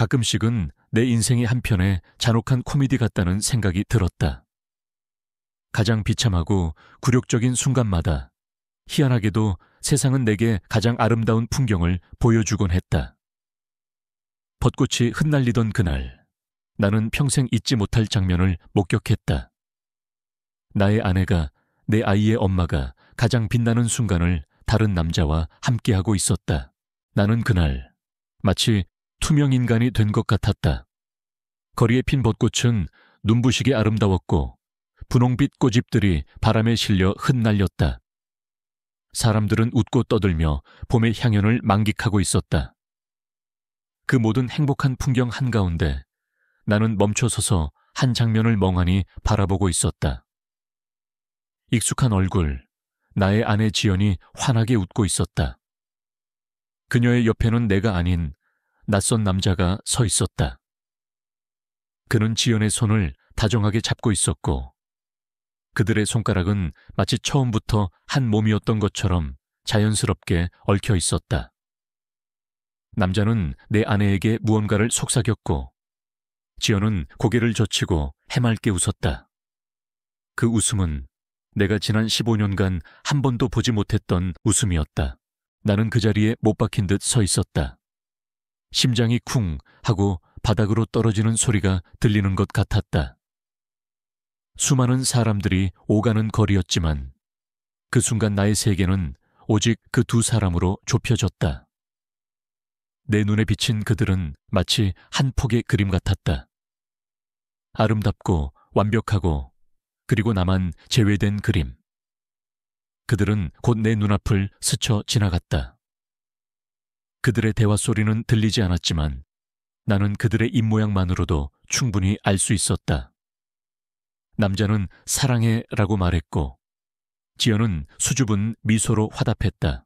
가끔씩은 내 인생의 한편에 잔혹한 코미디 같다는 생각이 들었다. 가장 비참하고 굴욕적인 순간마다 희한하게도 세상은 내게 가장 아름다운 풍경을 보여주곤 했다. 벚꽃이 흩날리던 그날, 나는 평생 잊지 못할 장면을 목격했다. 나의 아내가, 내 아이의 엄마가 가장 빛나는 순간을 다른 남자와 함께하고 있었다. 나는 그날 마치 투명 인간이 된 것 같았다. 거리에 핀 벚꽃은 눈부시게 아름다웠고 분홍빛 꽃잎들이 바람에 실려 흩날렸다. 사람들은 웃고 떠들며 봄의 향연을 만끽하고 있었다. 그 모든 행복한 풍경 한가운데 나는 멈춰서서 한 장면을 멍하니 바라보고 있었다. 익숙한 얼굴, 나의 아내 지연이 환하게 웃고 있었다. 그녀의 옆에는 내가 아닌 낯선 남자가 서 있었다. 그는 지연의 손을 다정하게 잡고 있었고 그들의 손가락은 마치 처음부터 한 몸이었던 것처럼 자연스럽게 얽혀 있었다. 남자는 내 아내에게 무언가를 속삭였고 지연은 고개를 젖히고 해맑게 웃었다. 그 웃음은 내가 지난 15년간 한 번도 보지 못했던 웃음이었다. 나는 그 자리에 못 박힌 듯 서 있었다. 심장이 쿵 하고 바닥으로 떨어지는 소리가 들리는 것 같았다. 수많은 사람들이 오가는 거리였지만 그 순간 나의 세계는 오직 그 두 사람으로 좁혀졌다. 내 눈에 비친 그들은 마치 한 폭의 그림 같았다. 아름답고 완벽하고 그리고 나만 제외된 그림. 그들은 곧 내 눈앞을 스쳐 지나갔다. 그들의 대화 소리는 들리지 않았지만 나는 그들의 입모양만으로도 충분히 알 수 있었다. 남자는 사랑해 라고 말했고 지연은 수줍은 미소로 화답했다.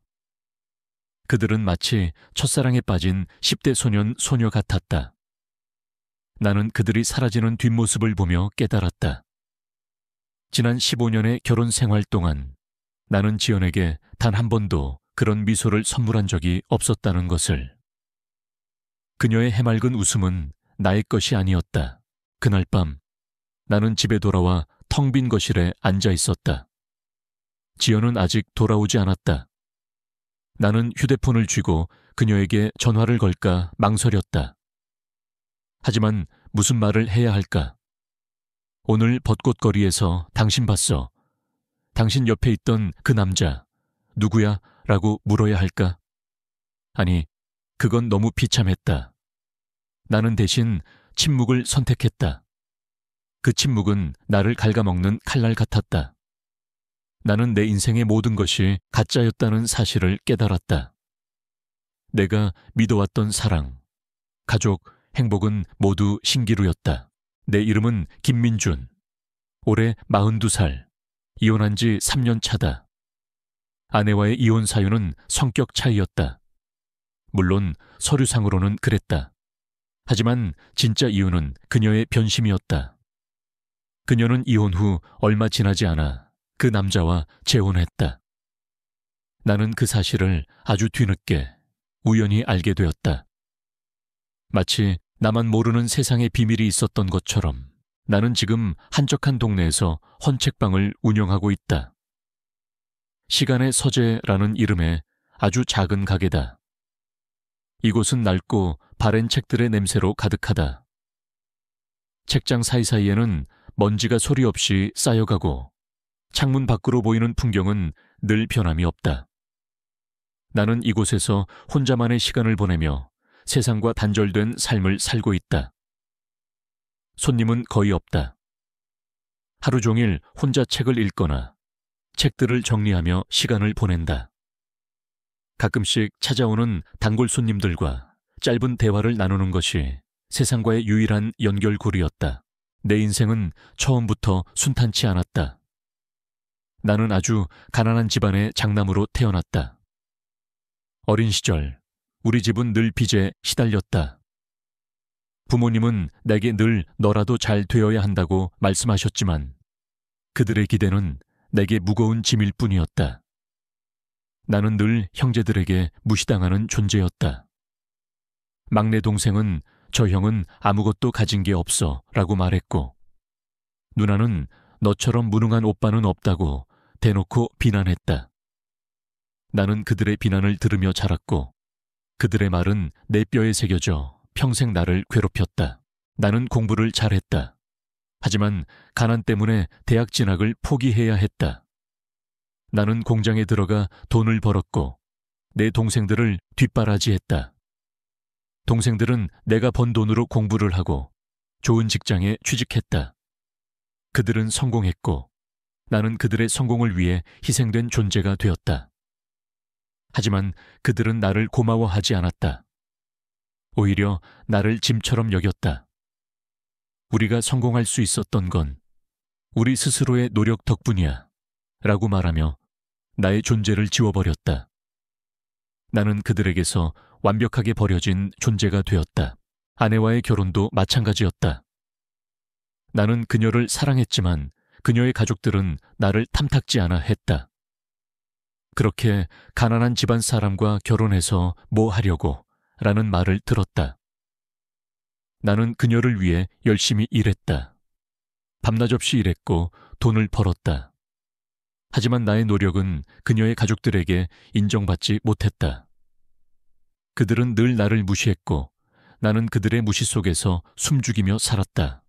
그들은 마치 첫사랑에 빠진 10대 소년 소녀 같았다. 나는 그들이 사라지는 뒷모습을 보며 깨달았다. 지난 15년의 결혼 생활 동안 나는 지연에게 단 한 번도 그런 미소를 선물한 적이 없었다는 것을. 그녀의 해맑은 웃음은 나의 것이 아니었다. 그날 밤 나는 집에 돌아와 텅 빈 거실에 앉아 있었다. 지연은 아직 돌아오지 않았다. 나는 휴대폰을 쥐고 그녀에게 전화를 걸까 망설였다. 하지만 무슨 말을 해야 할까? 오늘 벚꽃거리에서 당신 봤어. 당신 옆에 있던 그 남자 누구야? 라고 물어야 할까? 아니, 그건 너무 비참했다. 나는 대신 침묵을 선택했다. 그 침묵은 나를 갉아먹는 칼날 같았다. 나는 내 인생의 모든 것이 가짜였다는 사실을 깨달았다. 내가 믿어왔던 사랑, 가족, 행복은 모두 신기루였다. 내 이름은 김민준. 올해 42살. 이혼한 지 3년 차다. 아내와의 이혼 사유는 성격 차이였다. 물론 서류상으로는 그랬다. 하지만 진짜 이유는 그녀의 변심이었다. 그녀는 이혼 후 얼마 지나지 않아 그 남자와 재혼했다. 나는 그 사실을 아주 뒤늦게 우연히 알게 되었다. 마치 나만 모르는 세상의 비밀이 있었던 것처럼 나는 지금 한적한 동네에서 헌책방을 운영하고 있다. 시간의 서재라는 이름의 아주 작은 가게다. 이곳은 낡고 바랜 책들의 냄새로 가득하다. 책장 사이사이에는 먼지가 소리 없이 쌓여가고 창문 밖으로 보이는 풍경은 늘 변함이 없다. 나는 이곳에서 혼자만의 시간을 보내며 세상과 단절된 삶을 살고 있다. 손님은 거의 없다. 하루 종일 혼자 책을 읽거나 책들을 정리하며 시간을 보낸다. 가끔씩 찾아오는 단골 손님들과 짧은 대화를 나누는 것이 세상과의 유일한 연결고리였다. 내 인생은 처음부터 순탄치 않았다. 나는 아주 가난한 집안의 장남으로 태어났다. 어린 시절 우리 집은 늘 빚에 시달렸다. 부모님은 내게 늘 너라도 잘 되어야 한다고 말씀하셨지만 그들의 기대는 내게 무거운 짐일 뿐이었다. 나는 늘 형제들에게 무시당하는 존재였다. 막내 동생은 저 형은 아무것도 가진 게 없어 라고 말했고, 누나는 너처럼 무능한 오빠는 없다고 대놓고 비난했다. 나는 그들의 비난을 들으며 자랐고, 그들의 말은 내 뼈에 새겨져 평생 나를 괴롭혔다. 나는 공부를 잘했다. 하지만 가난 때문에 대학 진학을 포기해야 했다. 나는 공장에 들어가 돈을 벌었고 내 동생들을 뒷바라지했다. 동생들은 내가 번 돈으로 공부를 하고 좋은 직장에 취직했다. 그들은 성공했고 나는 그들의 성공을 위해 희생된 존재가 되었다. 하지만 그들은 나를 고마워하지 않았다. 오히려 나를 짐처럼 여겼다. 우리가 성공할 수 있었던 건 우리 스스로의 노력 덕분이야 라고 말하며 나의 존재를 지워버렸다. 나는 그들에게서 완벽하게 버려진 존재가 되었다. 아내와의 결혼도 마찬가지였다. 나는 그녀를 사랑했지만 그녀의 가족들은 나를 탐탁지 않아 했다. 그렇게 가난한 집안 사람과 결혼해서 뭐 하려고 라는 말을 들었다. 나는 그녀를 위해 열심히 일했다. 밤낮 없이 일했고 돈을 벌었다. 하지만 나의 노력은 그녀의 가족들에게 인정받지 못했다. 그들은 늘 나를 무시했고 나는 그들의 무시 속에서 숨죽이며 살았다.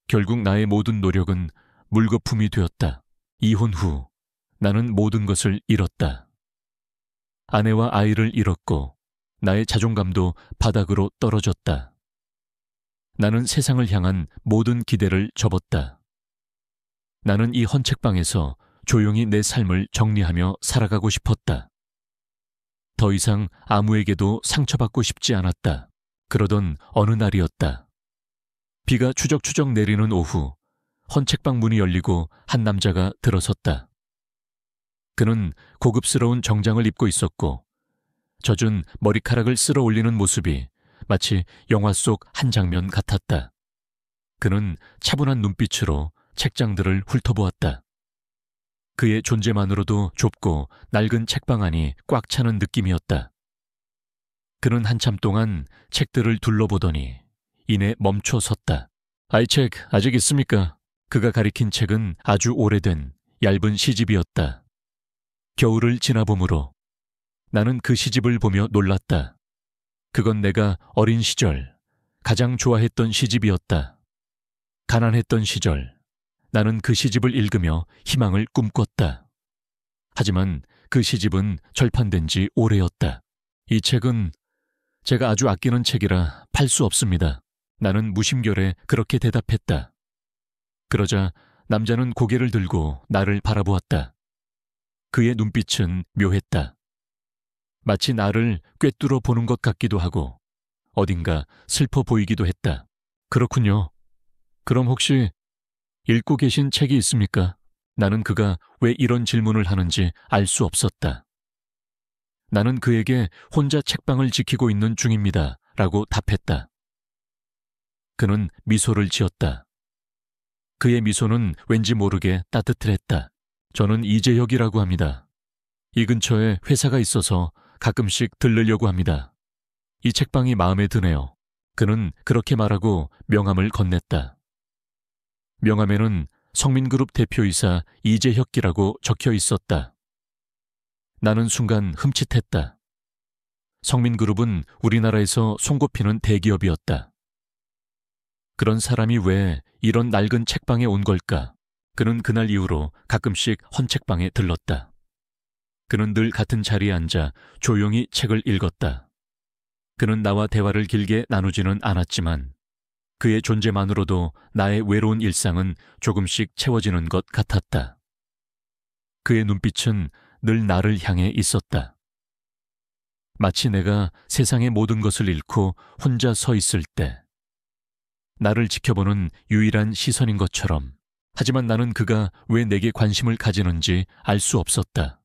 결국 나의 모든 노력은 물거품이 되었다. 이혼 후 나는 모든 것을 잃었다. 아내와 아이를 잃었고 나의 자존감도 바닥으로 떨어졌다. 나는 세상을 향한 모든 기대를 접었다. 나는 이 헌책방에서 조용히 내 삶을 정리하며 살아가고 싶었다. 더 이상 아무에게도 상처받고 싶지 않았다. 그러던 어느 날이었다. 비가 추적추적 내리는 오후, 헌책방 문이 열리고 한 남자가 들어섰다. 그는 고급스러운 정장을 입고 있었고 젖은 머리카락을 쓸어 올리는 모습이 마치 영화 속 한 장면 같았다. 그는 차분한 눈빛으로 책장들을 훑어보았다. 그의 존재만으로도 좁고 낡은 책방 안이 꽉 차는 느낌이었다. 그는 한참 동안 책들을 둘러보더니 이내 멈춰 섰다. 이 책 아직 있습니까? 그가 가리킨 책은 아주 오래된 얇은 시집이었다. 겨울을 지나봄으로 나는 그 시집을 보며 놀랐다. 그건 내가 어린 시절 가장 좋아했던 시집이었다. 가난했던 시절 나는 그 시집을 읽으며 희망을 꿈꿨다. 하지만 그 시집은 절판된 지 오래였다. 이 책은 제가 아주 아끼는 책이라 팔 수 없습니다. 나는 무심결에 그렇게 대답했다. 그러자 남자는 고개를 들고 나를 바라보았다. 그의 눈빛은 묘했다. 마치 나를 꿰뚫어 보는 것 같기도 하고 어딘가 슬퍼 보이기도 했다. 그렇군요. 그럼 혹시 읽고 계신 책이 있습니까? 나는 그가 왜 이런 질문을 하는지 알 수 없었다. 나는 그에게 혼자 책방을 지키고 있는 중입니다. 라고 답했다. 그는 미소를 지었다. 그의 미소는 왠지 모르게 따뜻했다. 저는 이재혁이라고 합니다. 이 근처에 회사가 있어서 가끔씩 들르려고 합니다. 이 책방이 마음에 드네요. 그는 그렇게 말하고 명함을 건넸다. 명함에는 성민그룹 대표이사 이재혁이라고 적혀 있었다. 나는 순간 흠칫했다. 성민그룹은 우리나라에서 손꼽히는 대기업이었다. 그런 사람이 왜 이런 낡은 책방에 온 걸까? 그는 그날 이후로 가끔씩 헌책방에 들렀다. 그는 늘 같은 자리에 앉아 조용히 책을 읽었다. 그는 나와 대화를 길게 나누지는 않았지만 그의 존재만으로도 나의 외로운 일상은 조금씩 채워지는 것 같았다. 그의 눈빛은 늘 나를 향해 있었다. 마치 내가 세상의 모든 것을 잃고 혼자 서 있을 때 나를 지켜보는 유일한 시선인 것처럼. 하지만 나는 그가 왜 내게 관심을 가지는지 알 수 없었다.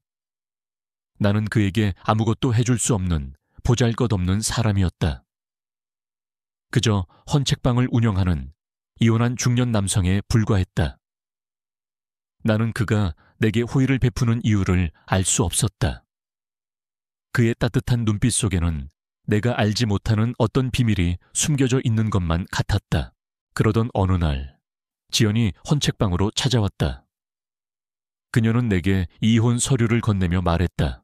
나는 그에게 아무것도 해줄 수 없는 보잘것없는 사람이었다. 그저 헌책방을 운영하는 이혼한 중년 남성에 불과했다. 나는 그가 내게 호의를 베푸는 이유를 알 수 없었다. 그의 따뜻한 눈빛 속에는 내가 알지 못하는 어떤 비밀이 숨겨져 있는 것만 같았다. 그러던 어느 날 지연이 헌책방으로 찾아왔다. 그녀는 내게 이혼 서류를 건네며 말했다.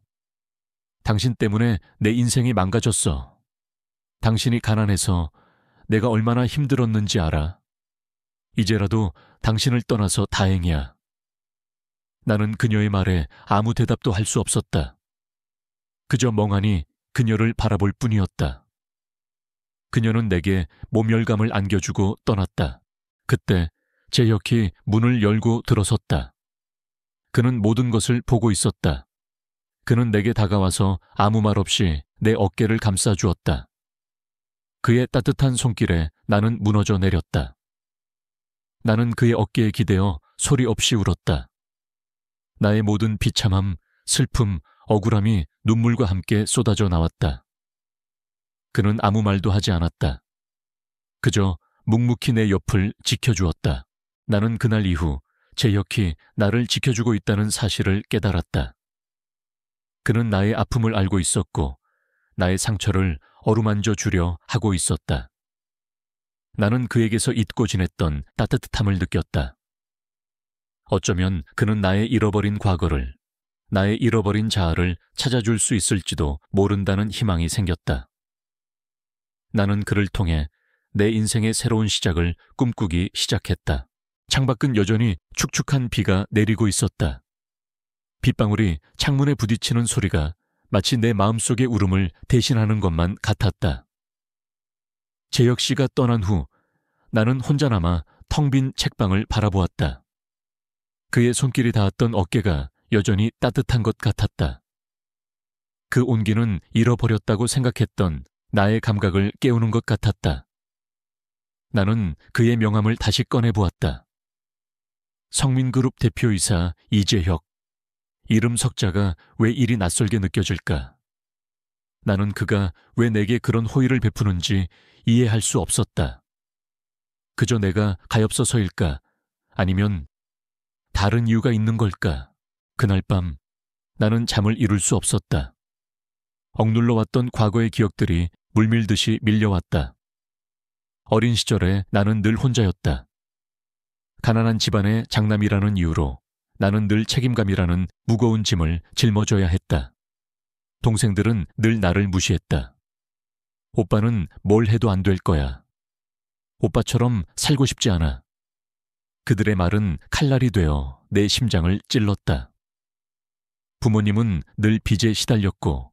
당신 때문에 내 인생이 망가졌어. 당신이 가난해서 내가 얼마나 힘들었는지 알아. 이제라도 당신을 떠나서 다행이야. 나는 그녀의 말에 아무 대답도 할 수 없었다. 그저 멍하니 그녀를 바라볼 뿐이었다. 그녀는 내게 모멸감을 안겨주고 떠났다. 그때 재혁이 문을 열고 들어섰다. 그는 모든 것을 보고 있었다. 그는 내게 다가와서 아무 말 없이 내 어깨를 감싸주었다. 그의 따뜻한 손길에 나는 무너져 내렸다. 나는 그의 어깨에 기대어 소리 없이 울었다. 나의 모든 비참함, 슬픔, 억울함이 눈물과 함께 쏟아져 나왔다. 그는 아무 말도 하지 않았다. 그저 묵묵히 내 옆을 지켜주었다. 나는 그날 이후 재혁이 나를 지켜주고 있다는 사실을 깨달았다. 그는 나의 아픔을 알고 있었고 나의 상처를 어루만져 주려 하고 있었다. 나는 그에게서 잊고 지냈던 따뜻함을 느꼈다. 어쩌면 그는 나의 잃어버린 과거를, 나의 잃어버린 자아를 찾아줄 수 있을지도 모른다는 희망이 생겼다. 나는 그를 통해 내 인생의 새로운 시작을 꿈꾸기 시작했다. 창밖은 여전히 축축한 비가 내리고 있었다. 빗방울이 창문에 부딪히는 소리가 마치 내 마음속의 울음을 대신하는 것만 같았다. 재혁 씨가 떠난 후 나는 혼자 남아 텅 빈 책방을 바라보았다. 그의 손길이 닿았던 어깨가 여전히 따뜻한 것 같았다. 그 온기는 잃어버렸다고 생각했던 나의 감각을 깨우는 것 같았다. 나는 그의 명함을 다시 꺼내보았다. 성민그룹 대표이사 이재혁. 이름 석자가 왜 이리 낯설게 느껴질까? 나는 그가 왜 내게 그런 호의를 베푸는지 이해할 수 없었다. 그저 내가 가엾어서일까? 아니면 다른 이유가 있는 걸까? 그날 밤 나는 잠을 이룰 수 없었다. 억눌러 왔던 과거의 기억들이 물밀듯이 밀려왔다. 어린 시절에 나는 늘 혼자였다. 가난한 집안의 장남이라는 이유로 나는 늘 책임감이라는 무거운 짐을 짊어져야 했다. 동생들은 늘 나를 무시했다. 오빠는 뭘 해도 안 될 거야. 오빠처럼 살고 싶지 않아. 그들의 말은 칼날이 되어 내 심장을 찔렀다. 부모님은 늘 빚에 시달렸고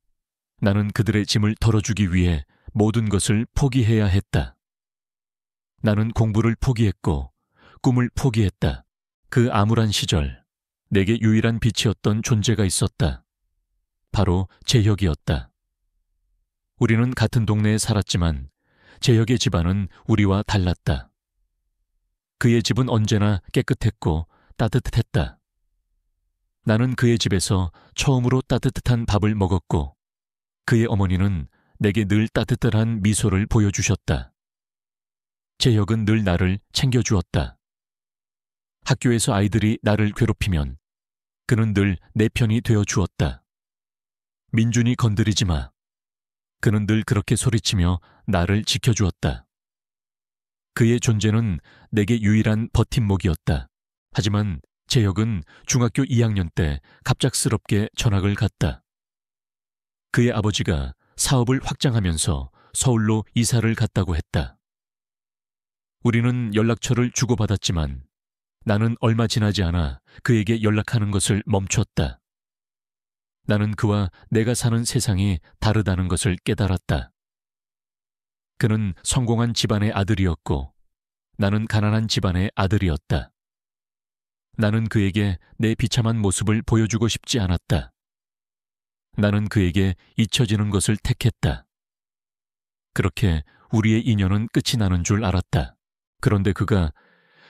나는 그들의 짐을 덜어주기 위해 모든 것을 포기해야 했다. 나는 공부를 포기했고 꿈을 포기했다. 그 암울한 시절 내게 유일한 빛이었던 존재가 있었다. 바로 재혁이었다. 우리는 같은 동네에 살았지만 재혁의 집안은 우리와 달랐다. 그의 집은 언제나 깨끗했고 따뜻했다. 나는 그의 집에서 처음으로 따뜻한 밥을 먹었고 그의 어머니는 내게 늘 따뜻한 미소를 보여주셨다. 재혁은 늘 나를 챙겨주었다. 학교에서 아이들이 나를 괴롭히면 그는 늘 내 편이 되어 주었다. 민준이 건드리지 마. 그는 늘 그렇게 소리치며 나를 지켜주었다. 그의 존재는 내게 유일한 버팀목이었다. 하지만 재혁은 중학교 2학년 때 갑작스럽게 전학을 갔다. 그의 아버지가 사업을 확장하면서 서울로 이사를 갔다고 했다. 우리는 연락처를 주고받았지만 나는 얼마 지나지 않아 그에게 연락하는 것을 멈췄다. 나는 그와 내가 사는 세상이 다르다는 것을 깨달았다. 그는 성공한 집안의 아들이었고 나는 가난한 집안의 아들이었다. 나는 그에게 내 비참한 모습을 보여주고 싶지 않았다. 나는 그에게 잊혀지는 것을 택했다. 그렇게 우리의 인연은 끝이 나는 줄 알았다. 그런데 그가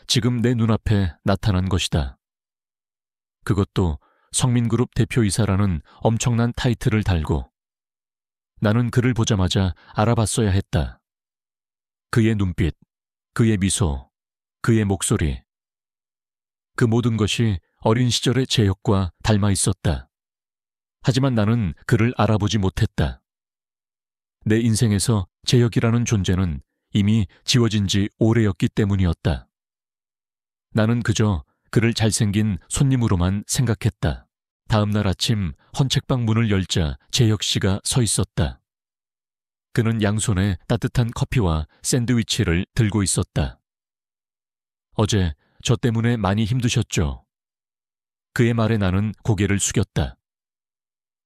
지금 내 눈앞에 나타난 것이다. 그것도 성민그룹 대표이사라는 엄청난 타이틀을 달고 나는 그를 보자마자 알아봤어야 했다. 그의 눈빛, 그의 미소, 그의 목소리. 그 모든 것이 어린 시절의 재혁과 닮아 있었다. 하지만 나는 그를 알아보지 못했다. 내 인생에서 재혁이라는 존재는 이미 지워진 지 오래였기 때문이었다. 나는 그저 그를 잘생긴 손님으로만 생각했다. 다음 날 아침 헌책방 문을 열자 재혁 씨가 서 있었다. 그는 양손에 따뜻한 커피와 샌드위치를 들고 있었다. 어제 저 때문에 많이 힘드셨죠? 그의 말에 나는 고개를 숙였다.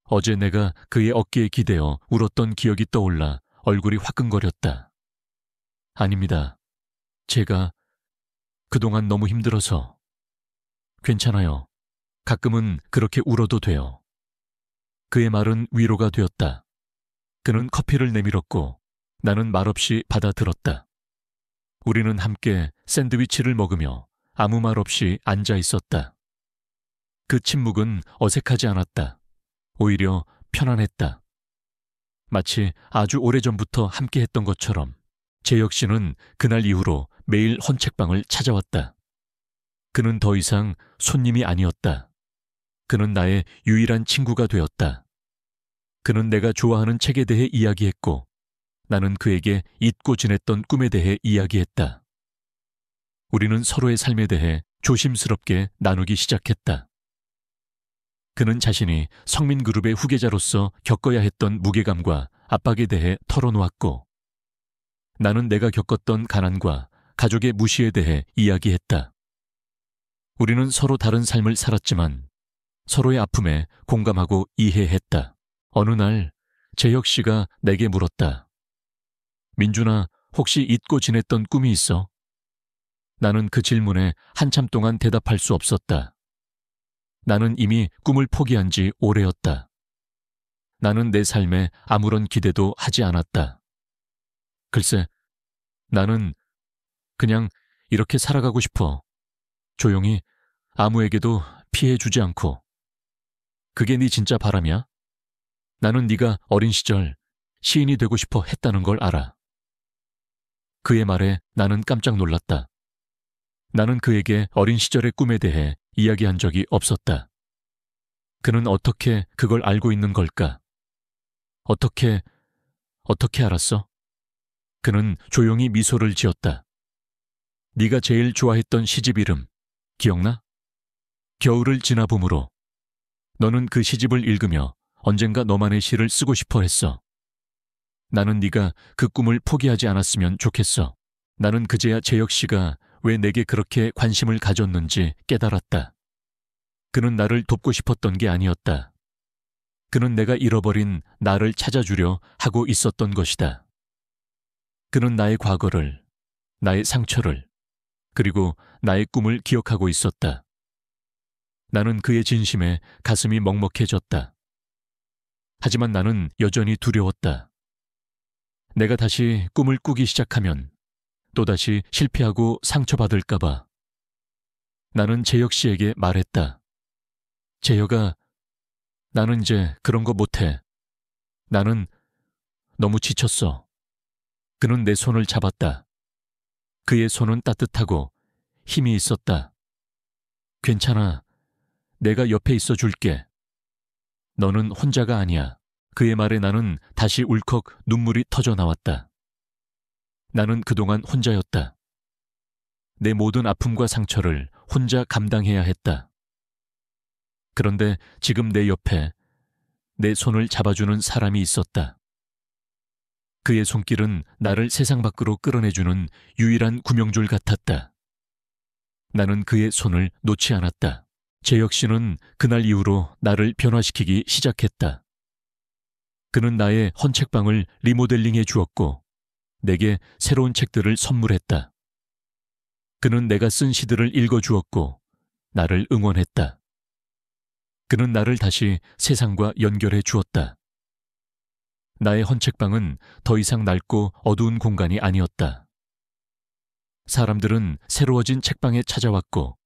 어제 내가 그의 어깨에 기대어 울었던 기억이 떠올라 얼굴이 화끈거렸다. 아닙니다. 제가 그동안 너무 힘들어서. 괜찮아요. 가끔은 그렇게 울어도 돼요. 그의 말은 위로가 되었다. 그는 커피를 내밀었고 나는 말없이 받아들었다. 우리는 함께 샌드위치를 먹으며 아무 말 없이 앉아 있었다. 그 침묵은 어색하지 않았다. 오히려 편안했다. 마치 아주 오래전부터 함께했던 것처럼 재혁 씨는 그날 이후로 매일 헌책방을 찾아왔다. 그는 더 이상 손님이 아니었다. 그는 나의 유일한 친구가 되었다. 그는 내가 좋아하는 책에 대해 이야기했고 나는 그에게 잊고 지냈던 꿈에 대해 이야기했다. 우리는 서로의 삶에 대해 조심스럽게 나누기 시작했다. 그는 자신이 성민그룹의 후계자로서 겪어야 했던 무게감과 압박에 대해 털어놓았고 나는 내가 겪었던 가난과 가족의 무시에 대해 이야기했다. 우리는 서로 다른 삶을 살았지만 서로의 아픔에 공감하고 이해했다. 어느 날 재혁 씨가 내게 물었다. 민준아, 혹시 잊고 지냈던 꿈이 있어? 나는 그 질문에 한참 동안 대답할 수 없었다. 나는 이미 꿈을 포기한 지 오래였다. 나는 내 삶에 아무런 기대도 하지 않았다. 글쎄, 나는 그냥 이렇게 살아가고 싶어. 조용히 아무에게도 피해 주지 않고. 그게 네 진짜 바람이야? 나는 네가 어린 시절 시인이 되고 싶어 했다는 걸 알아. 그의 말에 나는 깜짝 놀랐다. 나는 그에게 어린 시절의 꿈에 대해 이야기한 적이 없었다. 그는 어떻게 그걸 알고 있는 걸까? 어떻게 알았어? 그는 조용히 미소를 지었다. 네가 제일 좋아했던 시집 이름 기억나? 겨울을 지나 봄으로. 너는 그 시집을 읽으며 언젠가 너만의 시를 쓰고 싶어 했어. 나는 네가 그 꿈을 포기하지 않았으면 좋겠어. 나는 그제야 재혁 씨가 왜 내게 그렇게 관심을 가졌는지 깨달았다. 그는 나를 돕고 싶었던 게 아니었다. 그는 내가 잃어버린 나를 찾아주려 하고 있었던 것이다. 그는 나의 과거를, 나의 상처를, 그리고 나의 꿈을 기억하고 있었다. 나는 그의 진심에 가슴이 먹먹해졌다. 하지만 나는 여전히 두려웠다. 내가 다시 꿈을 꾸기 시작하면 또다시 실패하고 상처받을까봐. 나는 재혁 씨에게 말했다. 재혁아, 나는 이제 그런 거 못해. 나는 너무 지쳤어. 그는 내 손을 잡았다. 그의 손은 따뜻하고 힘이 있었다. 괜찮아. 내가 옆에 있어 줄게. 너는 혼자가 아니야. 그의 말에 나는 다시 울컥 눈물이 터져 나왔다. 나는 그동안 혼자였다. 내 모든 아픔과 상처를 혼자 감당해야 했다. 그런데 지금 내 옆에 내 손을 잡아주는 사람이 있었다. 그의 손길은 나를 세상 밖으로 끌어내주는 유일한 구명줄 같았다. 나는 그의 손을 놓지 않았다. 재혁 씨는 그날 이후로 나를 변화시키기 시작했다. 그는 나의 헌책방을 리모델링해 주었고 내게 새로운 책들을 선물했다. 그는 내가 쓴 시들을 읽어주었고 나를 응원했다. 그는 나를 다시 세상과 연결해 주었다. 나의 헌책방은 더 이상 낡고 어두운 공간이 아니었다. 사람들은 새로워진 책방에 찾아왔고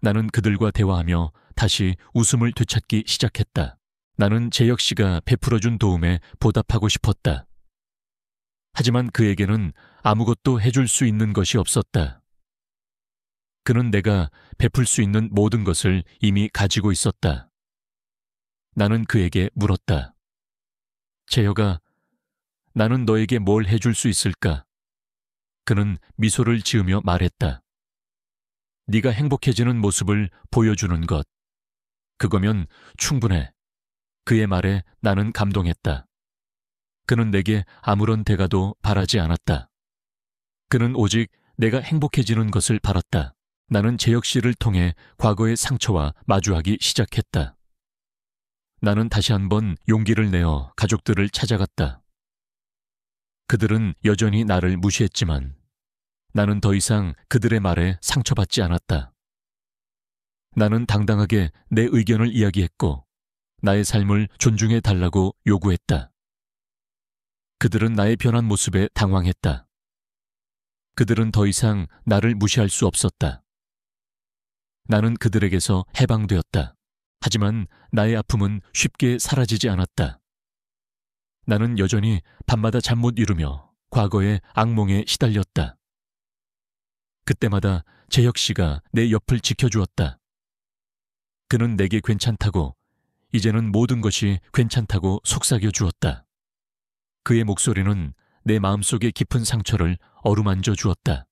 나는 그들과 대화하며 다시 웃음을 되찾기 시작했다. 나는 재혁 씨가 베풀어준 도움에 보답하고 싶었다. 하지만 그에게는 아무것도 해줄 수 있는 것이 없었다. 그는 내가 베풀 수 있는 모든 것을 이미 가지고 있었다. 나는 그에게 물었다. 재혁아, 나는 너에게 뭘 해줄 수 있을까? 그는 미소를 지으며 말했다. 네가 행복해지는 모습을 보여주는 것. 그거면 충분해. 그의 말에 나는 감동했다. 그는 내게 아무런 대가도 바라지 않았다. 그는 오직 내가 행복해지는 것을 바랐다. 나는 재혁 씨를 통해 과거의 상처와 마주하기 시작했다. 나는 다시 한번 용기를 내어 가족들을 찾아갔다. 그들은 여전히 나를 무시했지만 나는 더 이상 그들의 말에 상처받지 않았다. 나는 당당하게 내 의견을 이야기했고 나의 삶을 존중해 달라고 요구했다. 그들은 나의 변한 모습에 당황했다. 그들은 더 이상 나를 무시할 수 없었다. 나는 그들에게서 해방되었다. 하지만 나의 아픔은 쉽게 사라지지 않았다. 나는 여전히 밤마다 잠 못 이루며 과거의 악몽에 시달렸다. 그때마다 재혁 씨가 내 옆을 지켜주었다. 그는 내게 괜찮다고, 이제는 모든 것이 괜찮다고 속삭여 주었다. 그의 목소리는 내 마음속의 깊은 상처를 어루만져 주었다.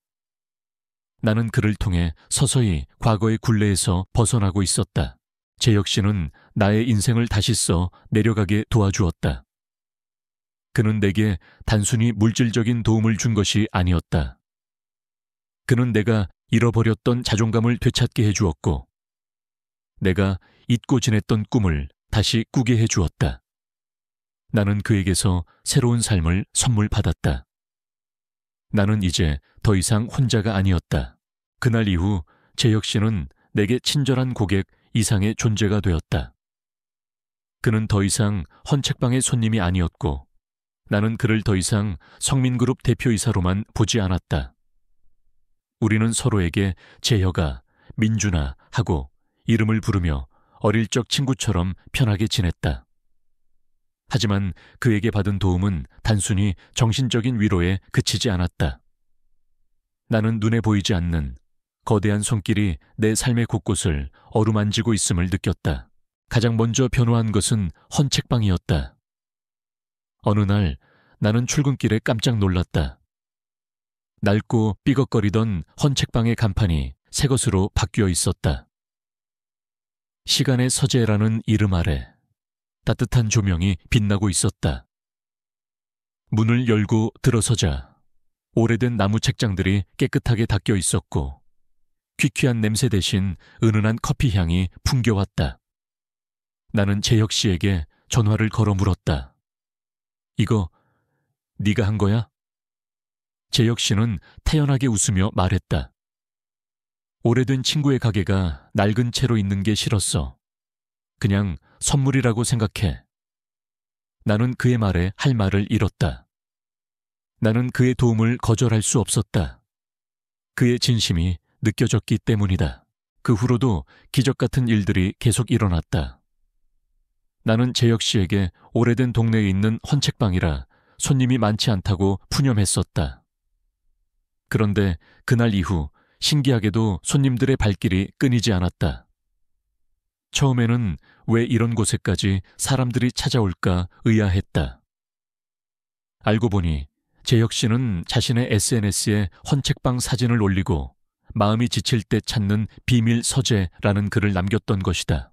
나는 그를 통해 서서히 과거의 굴레에서 벗어나고 있었다. 재혁 씨는 나의 인생을 다시 써 내려가게 도와주었다. 그는 내게 단순히 물질적인 도움을 준 것이 아니었다. 그는 내가 잃어버렸던 자존감을 되찾게 해주었고, 내가 잊고 지냈던 꿈을 다시 꾸게 해주었다. 나는 그에게서 새로운 삶을 선물 받았다. 나는 이제 더 이상 혼자가 아니었다. 그날 이후 재혁 씨는 내게 친절한 고객 이상의 존재가 되었다. 그는 더 이상 헌책방의 손님이 아니었고, 나는 그를 더 이상 성민그룹 대표이사로만 보지 않았다. 우리는 서로에게 재혁아, 민준아 하고 이름을 부르며 어릴 적 친구처럼 편하게 지냈다. 하지만 그에게 받은 도움은 단순히 정신적인 위로에 그치지 않았다. 나는 눈에 보이지 않는 거대한 손길이 내 삶의 곳곳을 어루만지고 있음을 느꼈다. 가장 먼저 변화한 것은 헌책방이었다. 어느 날 나는 출근길에 깜짝 놀랐다. 낡고 삐걱거리던 헌책방의 간판이 새 것으로 바뀌어 있었다. 시간의 서재라는 이름 아래 따뜻한 조명이 빛나고 있었다. 문을 열고 들어서자 오래된 나무 책장들이 깨끗하게 닦여 있었고 귀퀴한 냄새 대신 은은한 커피 향이 풍겨왔다. 나는 재혁 씨에게 전화를 걸어 물었다. 이거 네가 한 거야? 재혁 씨는 태연하게 웃으며 말했다. 오래된 친구의 가게가 낡은 채로 있는 게 싫었어. 그냥 선물이라고 생각해. 나는 그의 말에 할 말을 잃었다. 나는 그의 도움을 거절할 수 없었다. 그의 진심이 느껴졌기 때문이다. 그 후로도 기적 같은 일들이 계속 일어났다. 나는 재혁 씨에게 오래된 동네에 있는 헌책방이라 손님이 많지 않다고 푸념했었다. 그런데 그날 이후 신기하게도 손님들의 발길이 끊이지 않았다. 처음에는 왜 이런 곳에까지 사람들이 찾아올까 의아했다. 알고 보니 재혁 씨는 자신의 SNS에 헌책방 사진을 올리고 마음이 지칠 때 찾는 비밀 서재라는 글을 남겼던 것이다.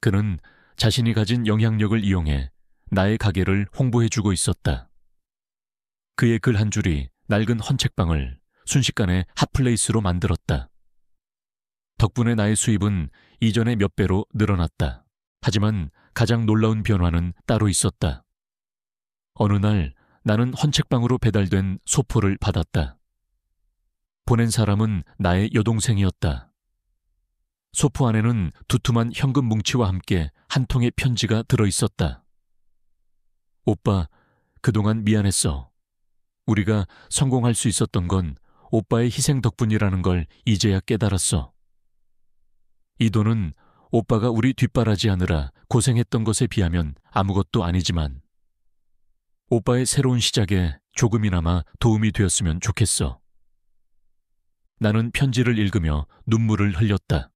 그는 자신이 가진 영향력을 이용해 나의 가게를 홍보해주고 있었다. 그의 글 한 줄이 낡은 헌책방을 순식간에 핫플레이스로 만들었다. 덕분에 나의 수입은 이전의 몇 배로 늘어났다. 하지만 가장 놀라운 변화는 따로 있었다. 어느 날 나는 헌책방으로 배달된 소포를 받았다. 보낸 사람은 나의 여동생이었다. 소포 안에는 두툼한 현금 뭉치와 함께 한 통의 편지가 들어있었다. 오빠, 그동안 미안했어. 우리가 성공할 수 있었던 건 오빠의 희생 덕분이라는 걸 이제야 깨달았어. 이 돈은 오빠가 우리 뒷바라지하느라 고생했던 것에 비하면 아무것도 아니지만 오빠의 새로운 시작에 조금이나마 도움이 되었으면 좋겠어. 나는 편지를 읽으며 눈물을 흘렸다.